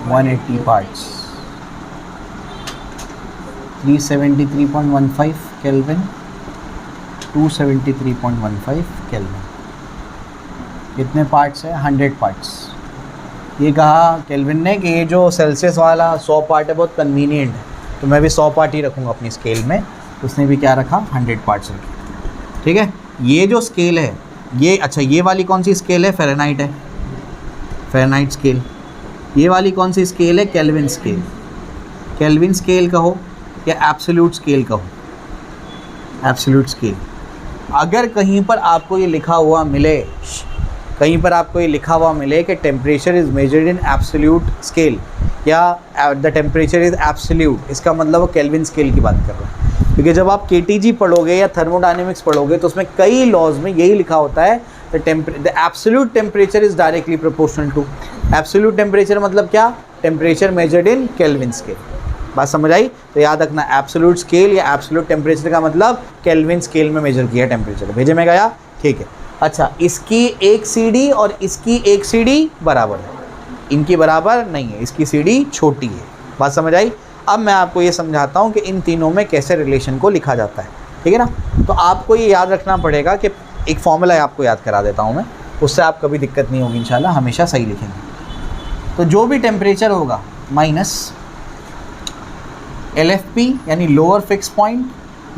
180 पार्ट्स। 373.15 kelvin, 273.15 kelvin. कितने पार्ट्स है? 100 पार्ट्स। ये कहा केल्विन ने कि ये जो सेल्सियस वाला 100 पार्ट है बहुत कन्वीनियंट है, तो मैं भी 100 पार्ट ही रखूँगा अपनी स्केल में। उसने भी क्या रखा? 100 पार्ट्स रखे। ठीक है, ये जो स्केल है ये, अच्छा ये वाली कौन सी स्केल है? फ़ारेनहाइट है, फ़ारेनहाइट स्केल। ये वाली कौन सी स्केल है? Kelvin scale. केल्विन स्केल कहो या एब्सोल्यूट स्केल कहो, एब्सोल्यूट स्केल। अगर कहीं पर आपको ये लिखा हुआ मिले, कहीं पर आपको ये लिखा हुआ मिले कि temperature is measured in absolute scale या द टेम्परेचर इज़ एब्सोल्यूट, इसका मतलब वो केल्विन स्केल की बात कर रहा है। क्योंकि जब आप केटीजी पढ़ोगे या थर्मोडायनेमिक्स पढ़ोगे तो उसमें कई लॉज में यही लिखा होता है, the absolute temperature is directly proportional to. Absolute temperature मतलब क्या? Temperature measured in Kelvin scale. बात समझ आई? तो याद रखना, एब्सोल्यूट स्केल या एब्सोल्यूट टेम्परेचर का मतलब केल्विन स्केल में मेजर किया टेम्परेचर। भेजे में गया? ठीक है। अच्छा, इसकी एक सीडी और इसकी एक सीडी बराबर है, इनकी बराबर नहीं है, इसकी सीडी छोटी है। बात समझ आई? अब मैं आपको ये समझाता हूँ कि इन तीनों में कैसे रिलेशन को लिखा जाता है। ठीक है ना? तो आपको ये याद रखना पड़ेगा कि एक फॉर्मूला आपको याद करा देता हूँ मैं, उससे आप कभी दिक्कत नहीं होगी इंशाल्लाह, हमेशा सही लिखेंगे। तो जो भी टेम्परेचर होगा माइनस LFP यानी lower fix point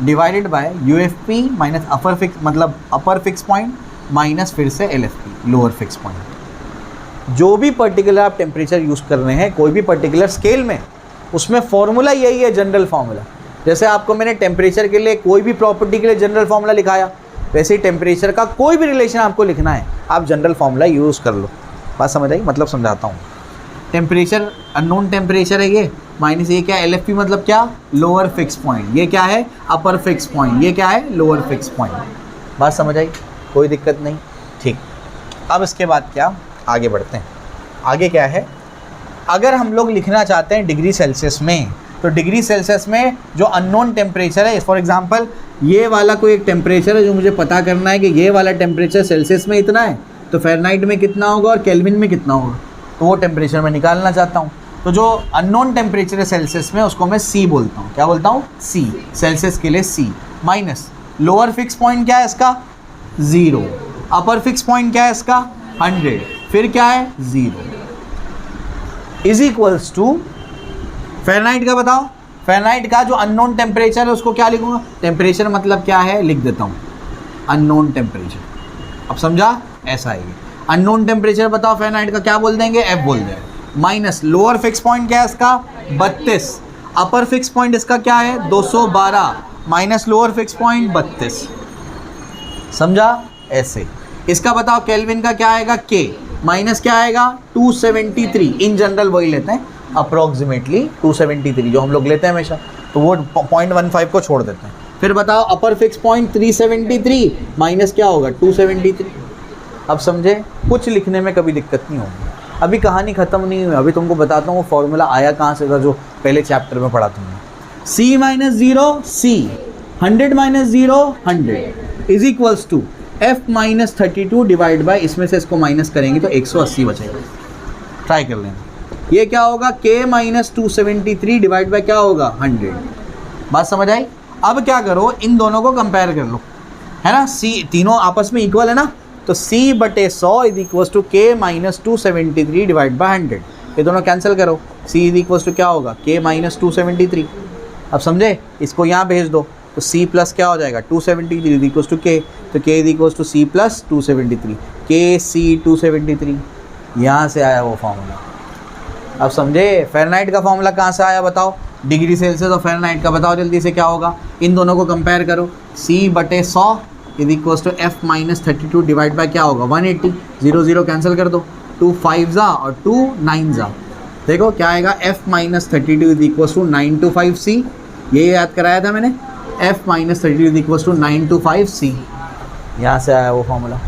divided by UFP minus upper fix, मतलब अपर फिक्स पॉइंट माइनस फिर से LFP लोअर फिक्स पॉइंट। जो भी पर्टिकुलर आप टेम्परेचर यूज़ कर रहे हैं कोई भी पर्टिकुलर स्केल में, उसमें फॉर्मूला यही है, जनरल फार्मूला। जैसे आपको मैंने टेम्परेचर के लिए कोई भी प्रॉपर्टी के लिए जनरल फार्मूला लिखाया, वैसे ही टेम्परेचर का कोई भी रिलेशन आपको लिखना है, आप जनरल फार्मूला यूज़ कर लो। बात समझ आई? मतलब समझाता हूँ। टेम्परेचर अननोन टेम्परेचर है ये, माइनस ये क्या है? LFP मतलब क्या? Lower fix point. ये क्या है? Upper fix point. ये क्या है? Lower fix point. बात समझ आई? कोई दिक्कत नहीं? ठीक। अब इसके बाद क्या, आगे बढ़ते हैं। आगे क्या है, अगर हम लोग लिखना चाहते हैं डिग्री सेल्सियस में, तो डिग्री सेल्सियस में जो अननोन टेम्परेचर है, फॉर एग्जांपल ये वाला कोई एक टेम्परेचर है जो मुझे पता करना है कि ये वाला टेम्परेचर सेल्सियस में इतना है, तो फ़ारेनहाइट में कितना होगा और केल्विन में कितना होगा, तो वो टेम्परेचर मैं निकालना चाहता हूँ। तो जो अननोन टेम्परेचर है सेल्सियस में उसको मैं C बोलता हूँ। क्या बोलता हूँ? C, सेल्सियस के लिए C। Minus lower fix point क्या है इसका? 0। अपर फिक्स पॉइंट क्या है इसका? 100। फिर क्या है? 0 इज इक्वल्स टू फ़ारेनहाइट का बताओ। फ़ारेनहाइट का जो अननोन टेम्परेचर है उसको क्या लिखूंगा? टेम्परेचर मतलब क्या है लिख देता हूँ, अननोन टेम्परेचर। अब समझा? ऐसा है ये अननोन टेम्परेचर। बताओ फ़ारेनहाइट का क्या बोल देंगे? F बोल देंगे। माइनस लोअर फिक्स पॉइंट क्या है इसका? 32। अपर फिक्स पॉइंट इसका क्या है? 212 माइनस लोअर फिक्स पॉइंट 32। समझा? ऐसे। इसका बताओ केल्विन का क्या आएगा? K माइनस क्या आएगा? 273। इन जनरल वही लेते हैं, अप्रॉक्सीमेटली 273 जो हम लोग लेते हैं हमेशा, तो वो 0.15 को छोड़ देते हैं। फिर बताओ अपर फिक्स पॉइंट 373 माइनस क्या होगा? 273। अब समझे? कुछ लिखने में कभी दिक्कत नहीं होगी। अभी कहानी ख़त्म नहीं हुई, अभी तुमको बताता हूँ वो फॉर्मूला आया कहाँ से था जो पहले चैप्टर में पढ़ा तुमने। C minus 0 C, 100 minus 0 100 is equals to F minus 32 divide by, इसमें से इसको माइनस करेंगे तो 180 बचेगा। ट्राई कर लेना। ये क्या होगा? K माइनस 273 डिवाइड बाई क्या होगा? 100। बात समझ आई? अब क्या करो, इन दोनों को कंपेयर कर लो, है ना? C तीनों आपस में इक्वल है ना, तो C/100 is equals to K minus 273 divide by 100। ये दोनों कैंसिल करो, C इज इक्वल्स टू क्या होगा? K minus 273। अब समझे? इसको यहाँ भेज दो तो C प्लस क्या हो जाएगा? 273 इज इक्वल्स टू K, तो K is equals to C plus 273, KC 273। यहाँ से आया वो फॉर्मूला। अब समझे? फ़ारेनहाइट का फॉर्मूला कहाँ से आया बताओ? डिग्री सेल्सियस और फ़ारेनहाइट का बताओ जल्दी से क्या होगा? इन दोनों को कंपेयर करो। C/100 is equals to F minus 32 divide by क्या होगा? 180। 0 0 कैंसिल कर दो, 2 5 जा और 2 9 जा। देखो क्या आएगा? F minus 32 is equals to 925C। ये याद कराया था मैंने, F minus 32 is equals to 925C। यहाँ से आया वो फॉर्मूला।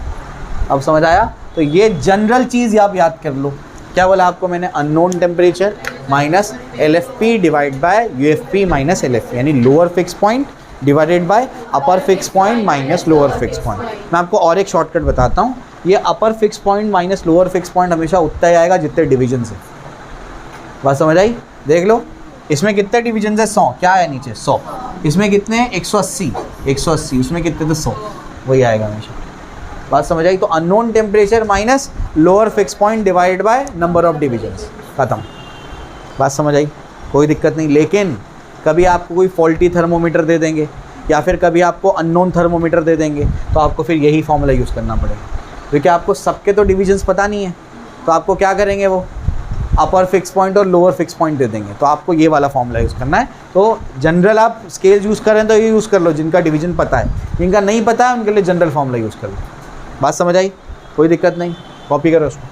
अब समझ आया? तो ये जनरल चीज़ आप याद कर लो। क्या बोला आपको मैंने? Unknown temperature minus LFP divide by UFP minus LFP, यानी lower fix point divided by upper fix point minus lower fix point. मैं आपको और एक शॉर्टकट बताता हूँ। ये upper fix point minus lower fix point हमेशा उतना ही आएगा जितने डिवीजन से। बात समझ आई? देख लो इसमें कितने डिवीजन है? 100। क्या है नीचे? 100। इसमें कितने? 180। 180। उसमें कितने थे? 100। वही आएगा हमेशा। बात समझ आई? तो unknown temperature minus lower fix point divide by number of divisions, खत्म। बात समझ आई? कोई दिक्कत नहीं। लेकिन कभी आपको कोई फॉल्टी थर्मोमीटर दे देंगे या फिर कभी आपको अननोन थर्मोमीटर दे देंगे तो आपको फिर यही फॉर्मूला यूज़ करना पड़ेगा, क्योंकि आपको सबके तो डिविजन्स पता नहीं है। तो आपको क्या करेंगे? वो अपर फिक्स पॉइंट और लोअर फिक्स पॉइंट दे देंगे, तो आपको ये वाला फॉर्मूला यूज़ करना है। तो जनरल आप स्केल यूज़ करें तो ये यूज़ कर लो जिनका डिवीजन पता है, जिनका नहीं पता है उनके लिए जनरल फॉर्मूला यूज़ कर लो। बात समझ आई? कोई दिक्कत नहीं, कॉपी करो उसको।